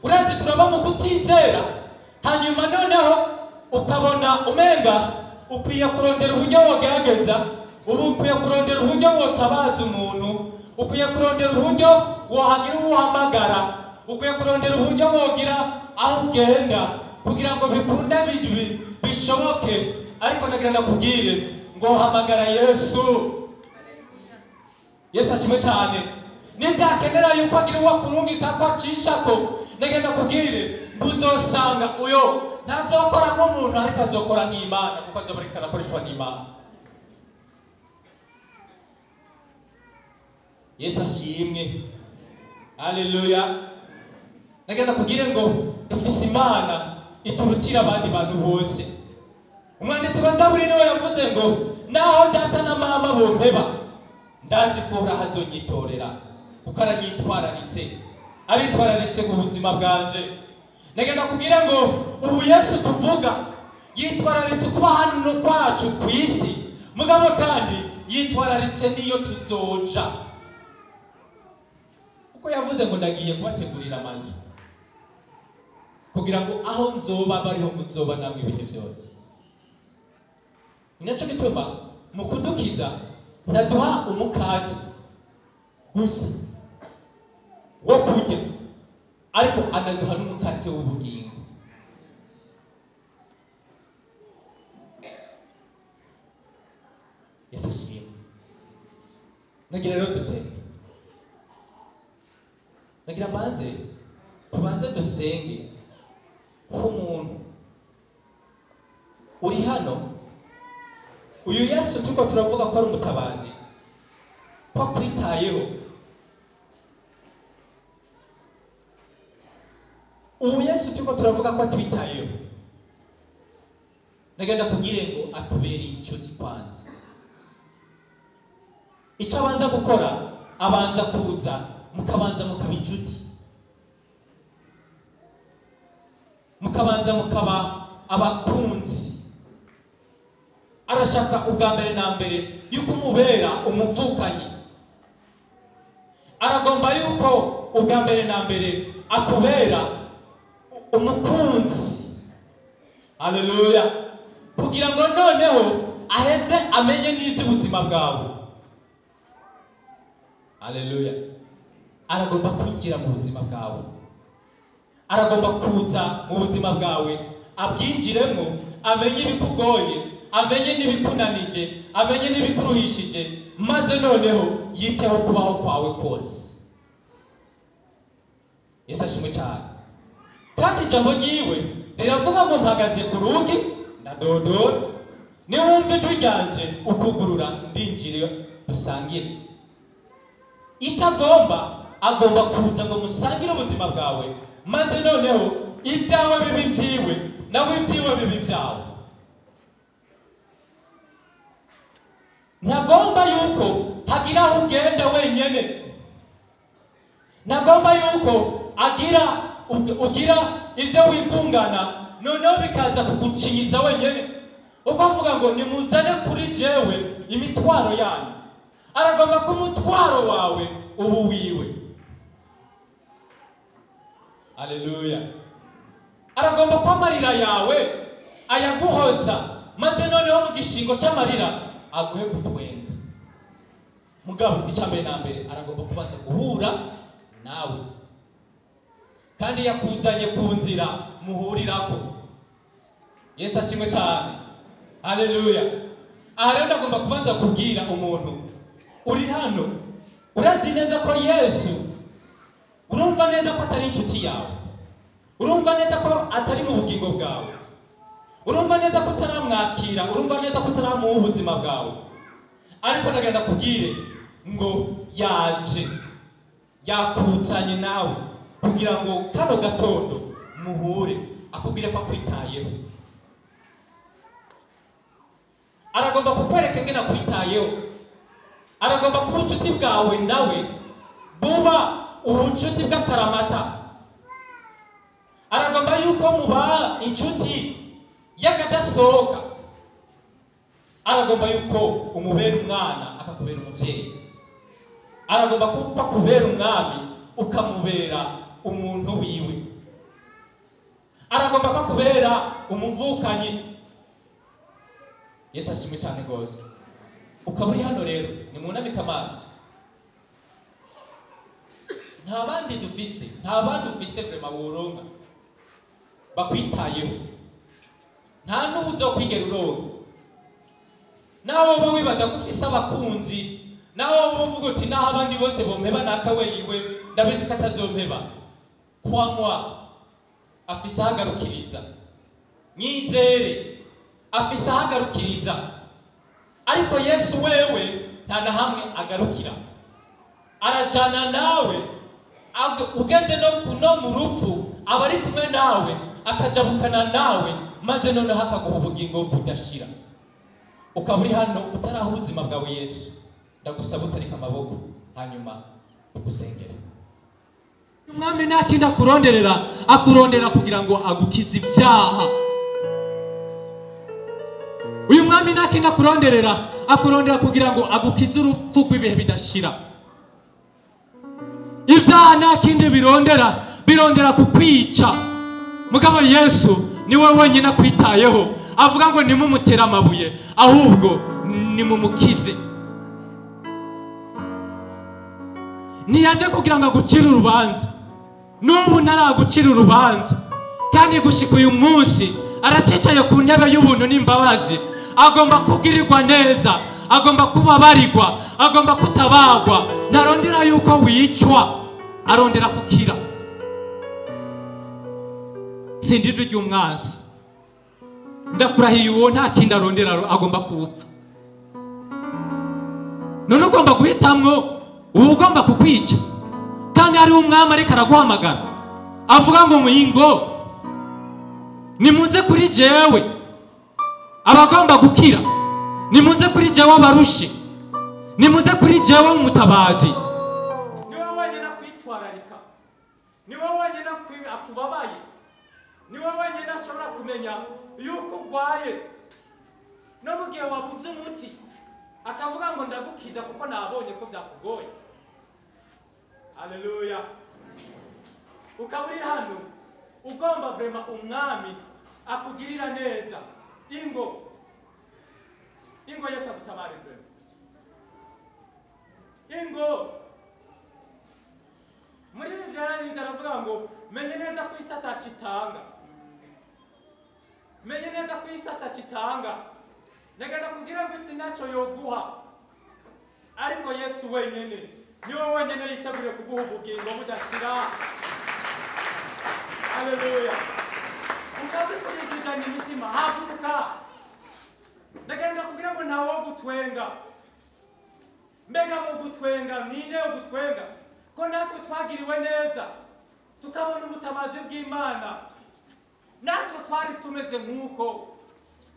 Urazi turaba mu kutizera, hanyuma noneho ukabona umenga ukwiye kurondera uburyo wogerageza, ubu ukwiye kurondera uburyo wotabaza umuntu, ukwiye kurondera uburyo wohagira uhamagara, ukwiye kurondera uburyo wogira aho ugenda kugira ngo bikunde bishoboke. Ariko nagira ndakubwire ngo hamagara Yesu. Yesu ashimwe cyane. Nizakenera yuko agira uwo kurungika ko acishako, nagira ndakubwire uzosanga uyo ntazokora nk'umuntu ariko azokora nk'Imana, kuko azoba ariko arakoreshwa n'Imana. Yesu ashimwe. Haleluya. Nagenda kubwire ngo dufise Imana iturutira abandi bantu bose. Umwanditsi wa Zaburi niwe yavuze ngo naho data na mama bompeba ndazi ko hazonyitorera, kuko aranyitwararitse, aritwararitse ku buzima bwanje. Nagenda kubwire ngo ubu Yesu tuvuga yitwararitse kuba hano kwacu ku isi, mugabo kandi yitwararitse niyo tuzoja, kuko yavuze ngo ndagiye kubategurira amazu kugira ngo aho nzoba bariho muzoba namwe ibihe byose. Ninacho gituma mu kudukiza naduha umukati gusa wo kurya, ariko anaduha n'umukati w'ubugingo. Yesu ashimwe. Nagira rero dusenge. Nagira tubanze dusenge nk'umuntu uri hano. Uyu Yesu turiko turavuga ko ari umutabazi, ko kwitayeho. Uyu Yesu turiko turavuga ko atwitayeho, nagenda kubwire ngo atubere inshuti kwanza. Icyo abanza gukora, abanza kuza mukabanza mukaba inshuti, mukabanza mukaba abakunzi. Arashaka ubwa mbere na mbere yuko umubera umuvukanyi, aragomba yuko ubwa mbere na mbere akubera umukunzi. Haleluya. Kugira ngo noneho aheze amenye n'iby'ubuzima bwawe. Haleluya. Aragomba kwinjira mu buzima bwawe, aragomba kuza mu buzima bwawe, abwinjiremo, amenye ibikugoye, amenye n'ibikunanije, amenye n'ibikuruhishije, maze noneho yiteho kubaho kwawe kose. Yesu ashimwe cyane. Kandi ijambo ryiwe riravuga ngo mpagaze ku rugi ndadodora, niwumva ijwi ryanje ukugurura ndinjire dusangire. Icyo agomba kuza ngo musangire ubuzima bwawe, maze noneho ibyawe bibi byiwe nawe ibyiwe bibi byawe. Ntagomba yuko hagira aho ugenda wenyene, ntagomba yuko ugira ibyo wikungana noneho bikaza kugucinyiza wenyene, uko avuga ngo nimuzane kuri jewe imitwaro yanyu. Aragomba ko umutwaro wawe ubu wiwe. Haleluya. Aragomba ko amarira yawe ayaguhoza, maze noneho mu gishingo cy'amarira aguhe gutwenga. Mugabo icyambere na mbere aragomba kubanza guhura nawe, kandi yakuzanye ku nzira muhurirako. Yesu ashimwe cyane. Haleluya. Aha rero ndagomba kubanza kubwira umuntu uri hano, urazi neza ko Yesu, urumva neza ko atari inshuti yawe, urumva neza ko atari mu bugingo bwawe, urumva neza ko utaramwakira, urumva neza ko utaramuha ubuzima bwawe, ariko ndagenda kubwire ngo yaje yakuzanye nawe kugira ngo kano gatondo muhure, akubwire ko akwitayeho. Aragomba kukwereka ngena kwitayeho, aragomba kuba ubucuti bwawe nawe buba ubucuti bw'akaramata. Aragomba yuko muba inshuti y'akadasohoka. Aragomba yuko umubera umwana akakubera umubyeyi. Aragomba kuba kubera umwami ukamubera umuntu wiwe. Aragomba kakubera umuvukanyi. Yesu ashimwe cyane rwose. Ukaba uri hano rero nimunamika amaso. Nta bandi dufise vrema woronga bakwitayeho, nta n'ubuzo kwigera uronga. Nawe wowe wibaza ko ufise abakunzi, nawe wowe uvuga uti naho abandi bose bompeba nakawe yiwe ndabizi ko atazompeba. Kwamwa afise ahagarukiriza, nyizere afise ahagarukiriza, ariko Yesu wewe nta na hamwe agarukira. Arajana nawe ugeze no mu rupfu, aba ari kumwe nawe, akajabukana nawe, maze noneho akaguha ubugingo budashira. Ukaba uri hano utaraha ubuzima bwawe Yesu, ndagusaba utarika amaboko hanyuma tugusengere. Umwami nakindi akurondera kugira ngo agukize ibyaha. Uyu mwami nakindi akurondera kugira ngo agukize urupfu rw'ibihe bidashira. Ibyaha nakindi birondera kukwica. Mugabo Yesu niwe wenyine akwitayeho, avuga ngo nimumutera amabuye, ahubwo nimumukize. Niyaje kugira ngo agucire urubanza, n'ubu ntaragucira urubanza, kandi gushika uyu munsi aracicaye ku ntebe y'ubuntu n'imbabazi. Agomba kugirirwa neza, agomba kubabarirwa, agomba kutabagwa. Ntarondera yuko wicwa, arondera kukira. Sindije ry'umwasi, ndakurahiye uwo nta kindi arondera, agomba kupfa. None ugomba guhitamwo uwo ugomba kukwica, kandi ari umwami ariko araguhamagara avuga ngo mwingo nimuze kuri jewe abagomba gukira, nimuze kuri jewe abarushe, nimuze kuri jewe umutabazi. Niwe wenyine kwitwararika, niwe wenyine akubabaye, niwe wenyine ashobora kumenya yuko urwaye, no mu gihe wabuze umuti akavuga ngo ndagukiza kuko nabonye ko byakugoye. Haleluya. Ukaba uri hano ugomba vrema umwami akugirira neza. Ingo Yesu agutabare vrema. Ingo muri njyana aravuga ngo menye neza ko Isi atacitanga, menye neza ko Isi atacitanga. Nagenda kugira ngo Isi ntacyo yoguha, ariko Yesu wenyine niwe wenyine yiteguriye kuguha ubugingo budashira. Haleluya. ukabikurikirana imitima haguruka ndagenda kugira ngo ntawe wo gutwenga mbega wo gutwenga ninde wo gutwenga ko natwe twagiriwe neza tukabona ubutabazi bw'Imana natwe twari tumeze nk'uko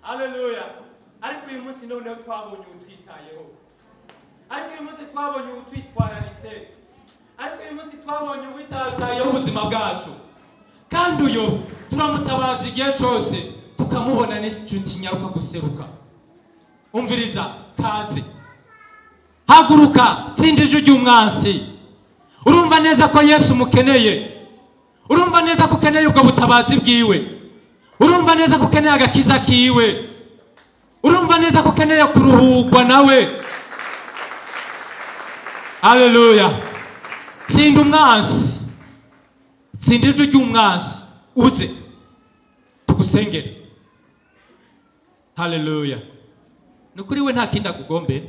haleluya ariko uyu munsi noneho twabonye utwitayeho ariko uyu munsi twabonye utwitwararitse ariko uyu munsi twabonye witatayeho ubuzima bwacu kandi uyo turamutabaza igihe cyose tukamubona n'inshuti nyaruka guseruka umviriza kaze haguruka tsindije ry'umwansi urumva neza ko Yesu mukeneye urumva neza ko ukeneye ubwo butabazi bwiwe urumva neza ko ukeneye agakiza kiwe urumva neza ko ukeneye kuruhugwa nawe haleluya tsinda umwansi tsinda ijwi ry'umwansi uze tugusengere haleluya nukuri we nta kindi akugombera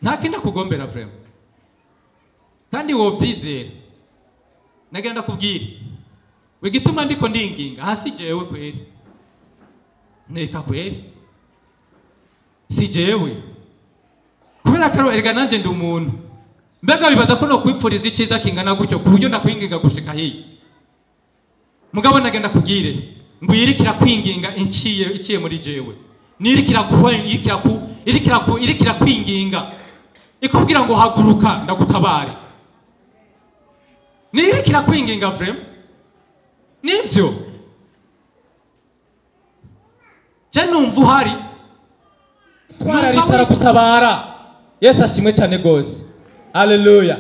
nta kindi akugombera vraiment kandi wovyizera nagenda kubwira wigituma ndiko ndinginga hasi jewe kweri neka kweri si jewe kubera karo erga nanje ndi umuntu mbega bibaza ko no kwipfuriza iciza kingana gutyo ku buryo ndakwinginga gushika hiyi mugabo nagenda kubwire ngo yirikira kwinginga iciye muri jewe nirikira irikira kwinginga ikubwira ngo haguruka ndagutabare nirikira kwinginga vrem nivyo je numva uhari twararitara gutabara Yesu ashimwe cyane gose haleluya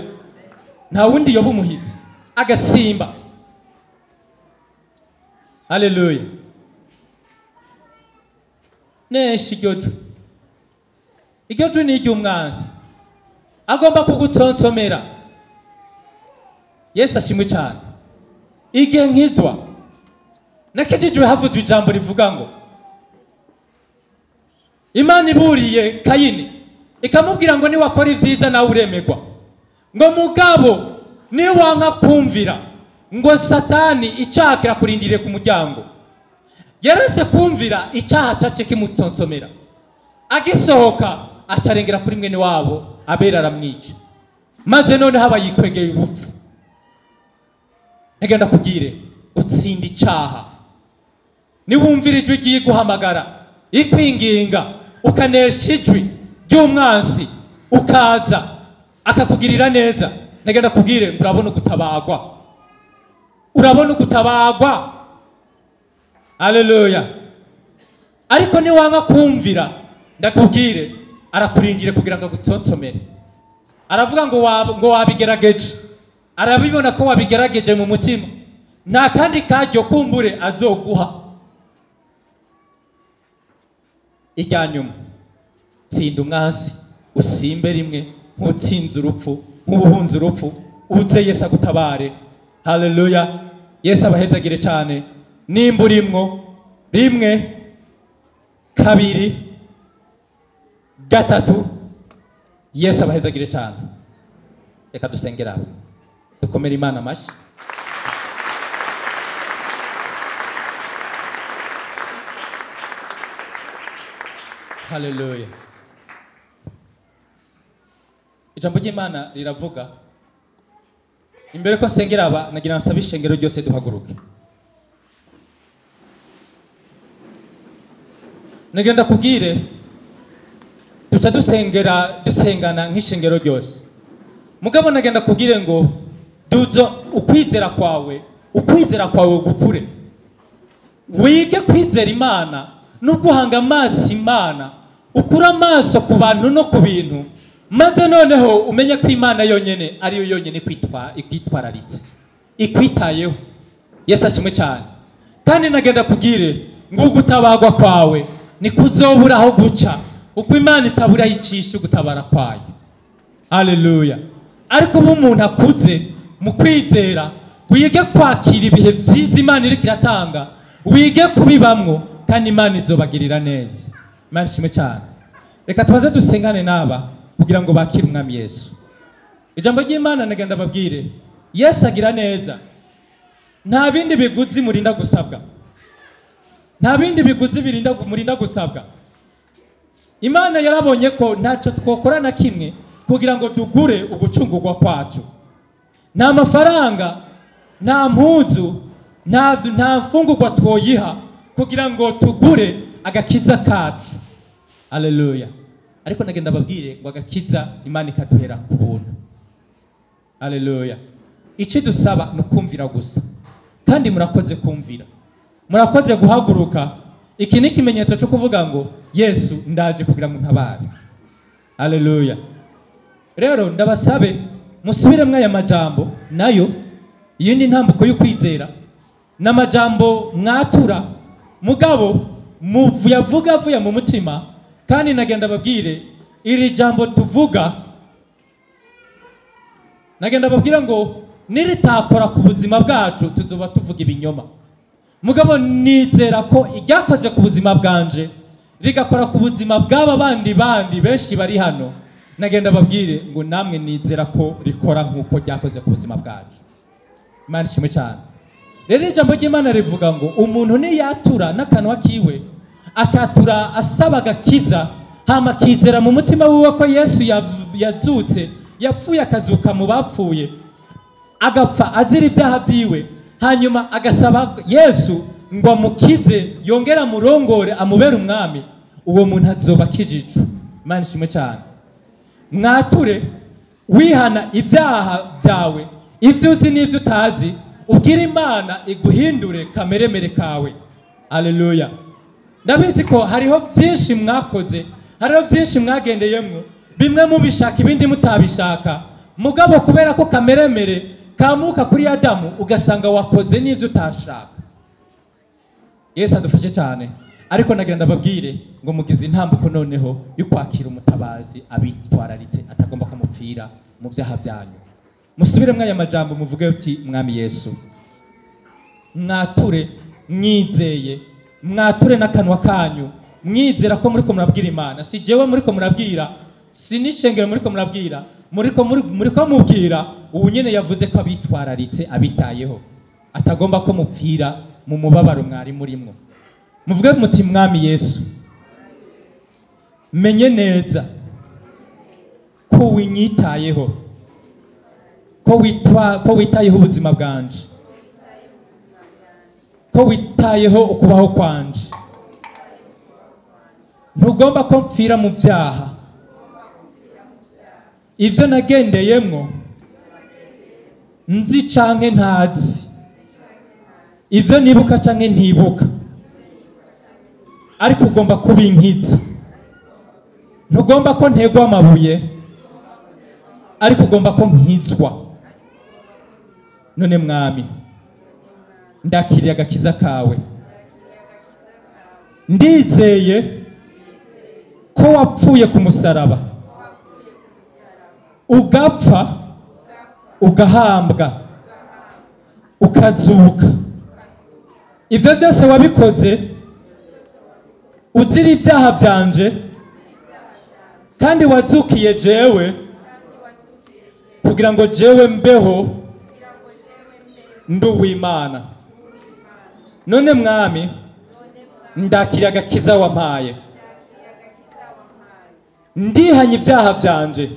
nta wundi yoba umuhitsi agasimba haleluya neshi iryo jwi ni iry'umwansi agomba kugutsonsomera Yesu ashimwe cyane igihe nkizwa nakijijwe havuzwe ijambo rivuga ngo Imana iburiye Kayini ikamubwira ngo niwakora ivyiza nawe uremegwa ngo mugabo ni wanka kumvira ngo Satani icyaha kirakurindiriye ku muryango yarase kumvira icyaha cyace kimutsonsomera agisohoka acarengera kuri mwene wabo Abera aramwica maze none haba yikwegeye urupfu negenda kubwire utsinda icyaha niwumvira ijwi giye guhamagara ikwinginga ukanesha ijwi ry'umwansi ukaza akakugirira neza negenda kubwire urabona gutabagwa haleluya ariko ni wanga kumvira ndakubwire arakurindire kugira ngo agutsonsomere aravuga ngo wabigerageje arabibona ko wabigerageje mu mutima nta kandi kajyo kumbure azoguha ijyanyuma tsinda umwansi usimbe rimwe nk'utsinze urupfu nk'ubuhunze urupfu uze Yesu agutabare haleluya Yesu abahezagire cyane nimba urimwo rimwe kabiri gatatu Yesu abahezagire cyane reka dusengera dukomere Imana amashyi haleluya ijambo ry'Imana riravuga imbere ko nsengera aba nagira nsaba ishengero ryose duhaguruke nagenda kubwire duca dusengana nk'ishengero ryose mugabo nagenda kubwire ngo duzo ukwizera kwawe gukure wige kwizera Imana no guhanga amaso Imana ukura amaso ku bantu no ku bintu maze noneho umenye ko Imana yonyene ariyo yonyene ikwitwararitse ikwitayeho Yesu ashimwe cyane kandi nagenda kubwire ngo gutabagwa kwawe ni kuzobura aho guca uko Imana itabura yicisha gutabara kwayo haleluya ariko umuntu akuze mu kwizera wige kwakira ibihe byiza Imana iri kiratanga wige kubibamwo kandi Imana izobagirira neza Imana ishimwe cyane reka tubaze dusengane naba kugira ngo bakire umwami Yesu ijambo ry'Imana nagenda babwire Yesu agira neza nta bindi biguzi murinda gusabwa, nta bindi biguzi murinda gusabwa. Imana yarabonye ko ntacyo twokora na kimwe kugira ngo dugure ugucungurwa kwacu. Nta mafaranga, nta mpuzu, nta mfungurwa twoyiha kugira ngo tugure agakiza kacu. Haleluya. Ariko nagenda babwire ngo agakiza Imana ikaduhera ku buntu. Haleluya. Icyo dusaba no kumvira gusa, kandi murakoze kumvira, murakoze guhaguruka. Iki ni ikimenyetso cyo kuvuga ngo Yesu ndaje kugira ngo ntabare. Haleluya. Rero ndabasabe musubiremwe aya majambo, nayo yindi ntambuko yo kwizera n'amajambo mwatura mugabo yavuga vuya mu mutima. Kandi nagenda babwire iri jambo tuvuga, nagenda babwira ngo niritakora ku buzima bwacu tuzoba tuvuga ibinyoma. Mugabo nizera ko iryakoze ku buzima bwanje rigakora ku buzima bw'aba bandi benshi bari hano. Nagenda babwire ngo namwe nizera ko rikora nk'uko ryakoze ku buzima bwacu. Imana ishimwe cyane. Rero ijambo ry'Imana rivuga ngo umuntu niyatura n'akanwa kiwe akatura asaba agakiza, hama akizera mu mutima wiwe ko Yesu yazutse, yapfuye akazuka mu bapfuye, agapfa azira ibyaha byiwe, hanyuma agasaba Yesu ngo amukize, yongera murongore, amubere umwami, uwo muntu azoba akijijwe. Imana ishimwe cyane. Mwature wihana ibyaha byawe, ibyo uzi n'ibyo utazi, ubwira Imana iguhindure kameremere kawe. Haleluya. Ndabizi ko hariho byinshi mwakoze, hariho byinshi mwagendeyemwo, bimwe mubishaka ibindi mutabishaka, mugabo kubera ko kameremere kamuka kuri Adamu ugasanga wakoze n'ibyo utashaka. Yesu adufashe cyane. Ariko nagenda babwire ngo mugize intambuko noneho yo kwakira umutabazi abitwararitse, atagomba kumupfira mu byaha byanyu. Musubiremwe aya majambo muvuge uti mwami Yesu, mwature mwizeye, mwature n'akanwa kanyu mwizera ko muriko murabwira Imana. Si jewe muriko murabwira, si n'ishengero muriko murabwira, muriko mubwira ubu nyene yavuze ko abitwararitse abitayeho, atagomba ko mupfira mu mubabaro mwari murimwo. Muvuge muti mwami Yesu, menye neza ko winyitayeho, ko witayeho ubuzima bwanje, ko witayeho ukubaho kwanje. Ntugomba ko mpfira mu byaha, ibyo nagendeyemwo nzi canke ntazi, ibyo nibuka canke ntibuka, ariko ugomba kubinkiza. Ntugomba ko ntegwa amabuye, ariko ugomba ko nkizwa. None mwami, ndakiriye agakiza kawe, ndizeye ko wapfuye ku musaraba, ugapfa, ugahambwa, ukazuka. Ibyo byose wabikoze uzira ibyaha byanje, kandi wazukiye jewe kugira ngo jewe mbeho nduw'Imana. None mwami, ndakira agakiza wampaye, ndihanye ibyaha byanje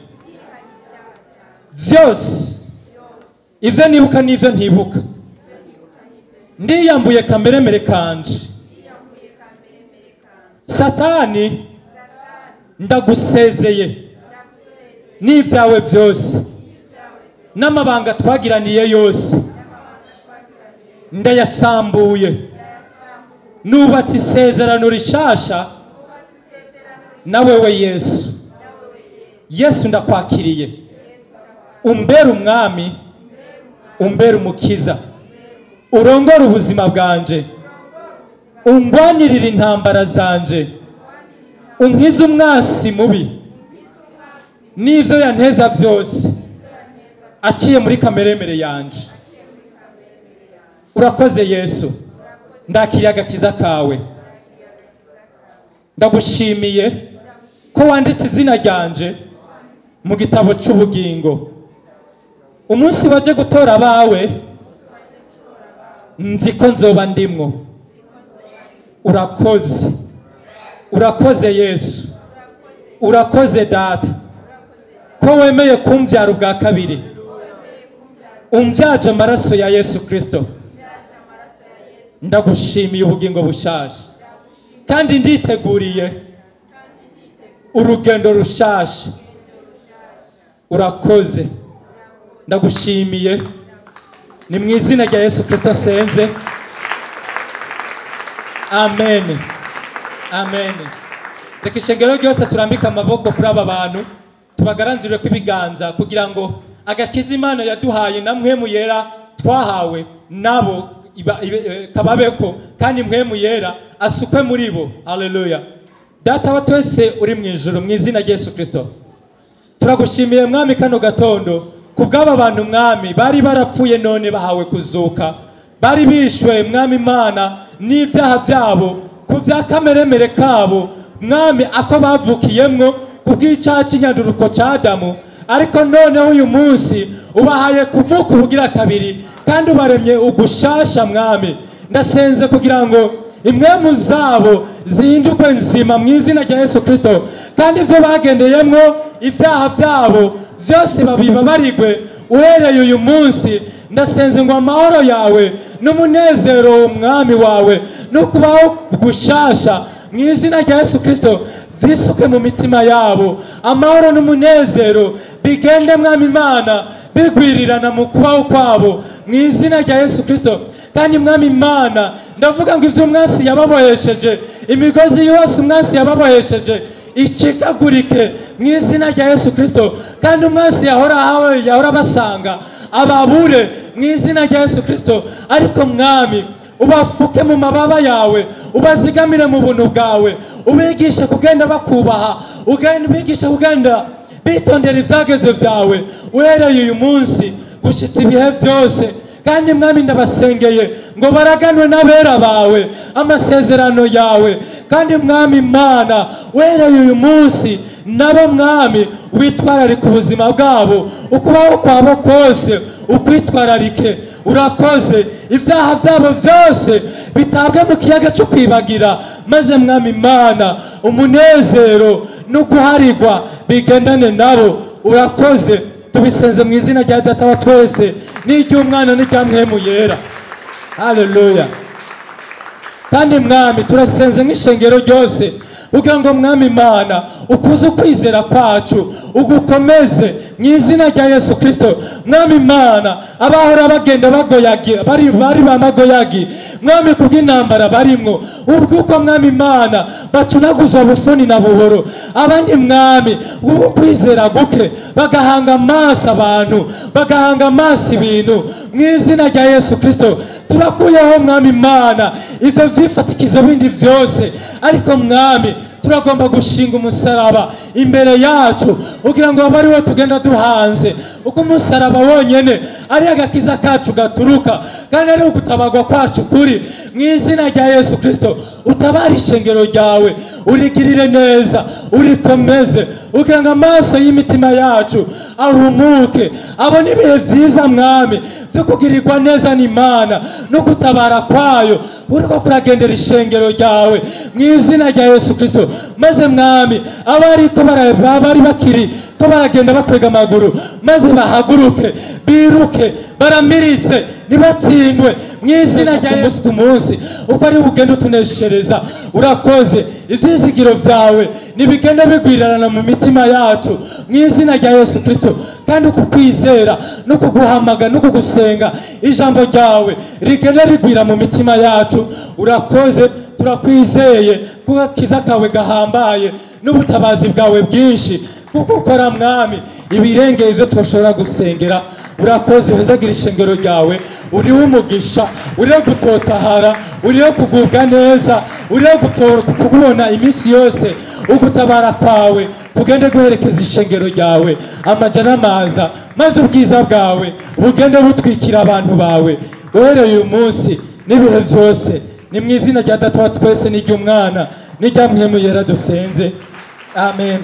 byose, ibyo nibuka n'ibyo ntibuka, ndiyambuye kameremere kanje. Satani, ndagusezeye n'ibyawe byose, n'amabanga twagiraniye yose ndayasambuye. Nubatse isezerano rishasha na wewe Yesu. Yesu ndakwakiriye, umbere umwami, umbere umukiza, urongore ubuzima bwanje, ungwanirira intambara zanje, unkize umwasi mubi n'ivyo yanteza byose aciye muri kameremere yanje. Urakoze Yesu, ndakiriye agakiza kawe. Ndagushimiye ko wanditse izina ryanje mu gitabo cy'ubugingo. Umunsi waje gutora abawe nzi ko nzoba ndimwo. Urakoze, urakoze Yesu, urakoze Data ko wemeye kumbyara ubwa kabiri, umbyaje amaraso ya Yesu Kristo. Ndagushimiye ubugingo bushaje kandi nditeguriye urugendo rushasha. Urakoze, ndagushimiye, ni mu izina rya Yesu Kristo senze, amen, amen. Reka ishengero ryose turambika amaboko kuri aba bantu, tubagaranzire kw'ibiganza kugira ngo agakiza Imana yaduhaye na mpwemu yera twahawe nabo kababeko, kandi mpwemu yera asukwe muri bo. Haleluya. Data wa twese uri mu ijuru, mu izina rya Yesu Kristo turagushimiye Mwami kano gatondo kubw'aba bantu Mwami bari barapfuye none bahawe kuzuka, bari bishwe Mwami Imana n'ibyaha byabo ku bya kameremere kabo Mwami ako bavukiyemwo kubw'icyaha cy'inyanduruko cya Adamu, ariko noneho uyu munsi ubahaye kuvuka ubugira kabiri kandi ubaremye ugushasha Mwami. Ndasenze kugira ngo impwemu zabo zihindurwe nzima mu izina rya Yesu Kristo, kandi ibyo bagendeyemwo ibyaha byabo byose babibabarigwe uhereye uyu munsi. Ndasenze ngo amahoro yawe n'umunezero Mwami wawe no kubaho gushasha mu izina rya Yesu Kristo byisuke mu mitima yabo. Amahoro n'umunezero bigende Mwami Imana bigwirirana mu kubaho kwabo mu izina rya Yesu Kristo. Kandi Mwami Imana ndavuga ngo ivyo umwasi yababohesheje, imigozi yose umwasi yababohesheje icikagurike mu izina rya Yesu Kristo. Kandi umwasi yahora basanga ababure mu izina rya Yesu Kristo, ariko Mwami ubafuke mu mababa yawe, ubazigamire mu buntu bwawe, ubigishe kugenda bakubaha, ubigishe kugenda bitondera ibyagezwe byawe uhereye uyu munsi gushitsa ibihe byose. Kandi Mwami ndabasengeye ngo baraganwe n'abera bawe amasezerano yawe. Kandi Mwami Imana uhereye uyu munsi nabo Mwami witwararika ubuzima bwabo, ukubaho kwabo kose ukwitwararike. Urakoze, ibyaha byabo byose bitabwe mu kiyaga cyo kwibagira, maze Mwami Imana umunezero no guharigwa bigendane nabo. Urakoze, tubisenze mu izina rya Data wa twese n'iry'Umwana n'irya mpwemu yera. Haleluya. Kandi Mwami turasenze nk'ishengero ryose kugira ngo Mwami Imana ukuze ukwizera kwacu, ugukomeze mu izina rya Yesu Kristo. Mwami Imana abahora bagenda bagoyagira bari bamagoyagi Mwami kubw'intambara barimwo, ubwuko Mwami Imana bacunaguza bufuni na buhoro, abandi Mwami ukwizera guke bagahanga amaso abantu, bagahanga amaso ibintu mu izina rya Yesu Kristo. Turakuyeho Mwami Imana ivyo vyifatikizo bindi vyose, ariko Mwami turagomba gushinga umusaraba imbere yacu kugira ngo abari we tugenda duhanze, uko umusaraba wonyene ari agakiza kacu gaturuka, kandi ari ugutabagwa kwacu kuri mu izina rya Yesu Kristo. Utabara ishengero ryawe, urigirire neza, urikomeze, kugira ngo amaso y'imitima yacu ahumuke, abone ibihe vyiza Mwami byo kugirirwa neza n'Imana no gutabara kwayo uriko kuragendera ishengero ryawe mu izina rya Yesu Kristo. Maze Mwami abariko bari bakiri ko baragenda bakwega amaguru, maze bahaguruke biruke baramirize nibatsindwe mu izina rya Yesu. Ku munsi uko ari ugenda utuneshereza, urakoze, ivyizigiro vyawe nibigenda bigwirirana mu mitima yacu mu izina rya Yesu Kristo. Kandi ukukwizera no kuguhamaga no kugusenga ijambo ryawe rigenda rigwira mu mitima yacu. Urakoze, turakwizeye kuko kiza kawe gahambaye n'ubutabazi bwawe bwinshi, kuko ukora Mwami ibirengeye ivyo twoshobora gusengera. Urakoze, uhezagira ishengero ryawe, uriho umugisha, uriho gutotahara, uriho kugubwa neza, uriho kukubona iminsi yose. Ugutabara kwawe kugende guherekeza ishengero ryawe amaja n'amaza, maze ubwiza bwawe bugende butwikira abantu bawe uhereye uyu munsi n'ibihe byose. Ni mu izina rya Data wa twese n'iry'Umwana n'irya mpwemu yera dusenze, amen.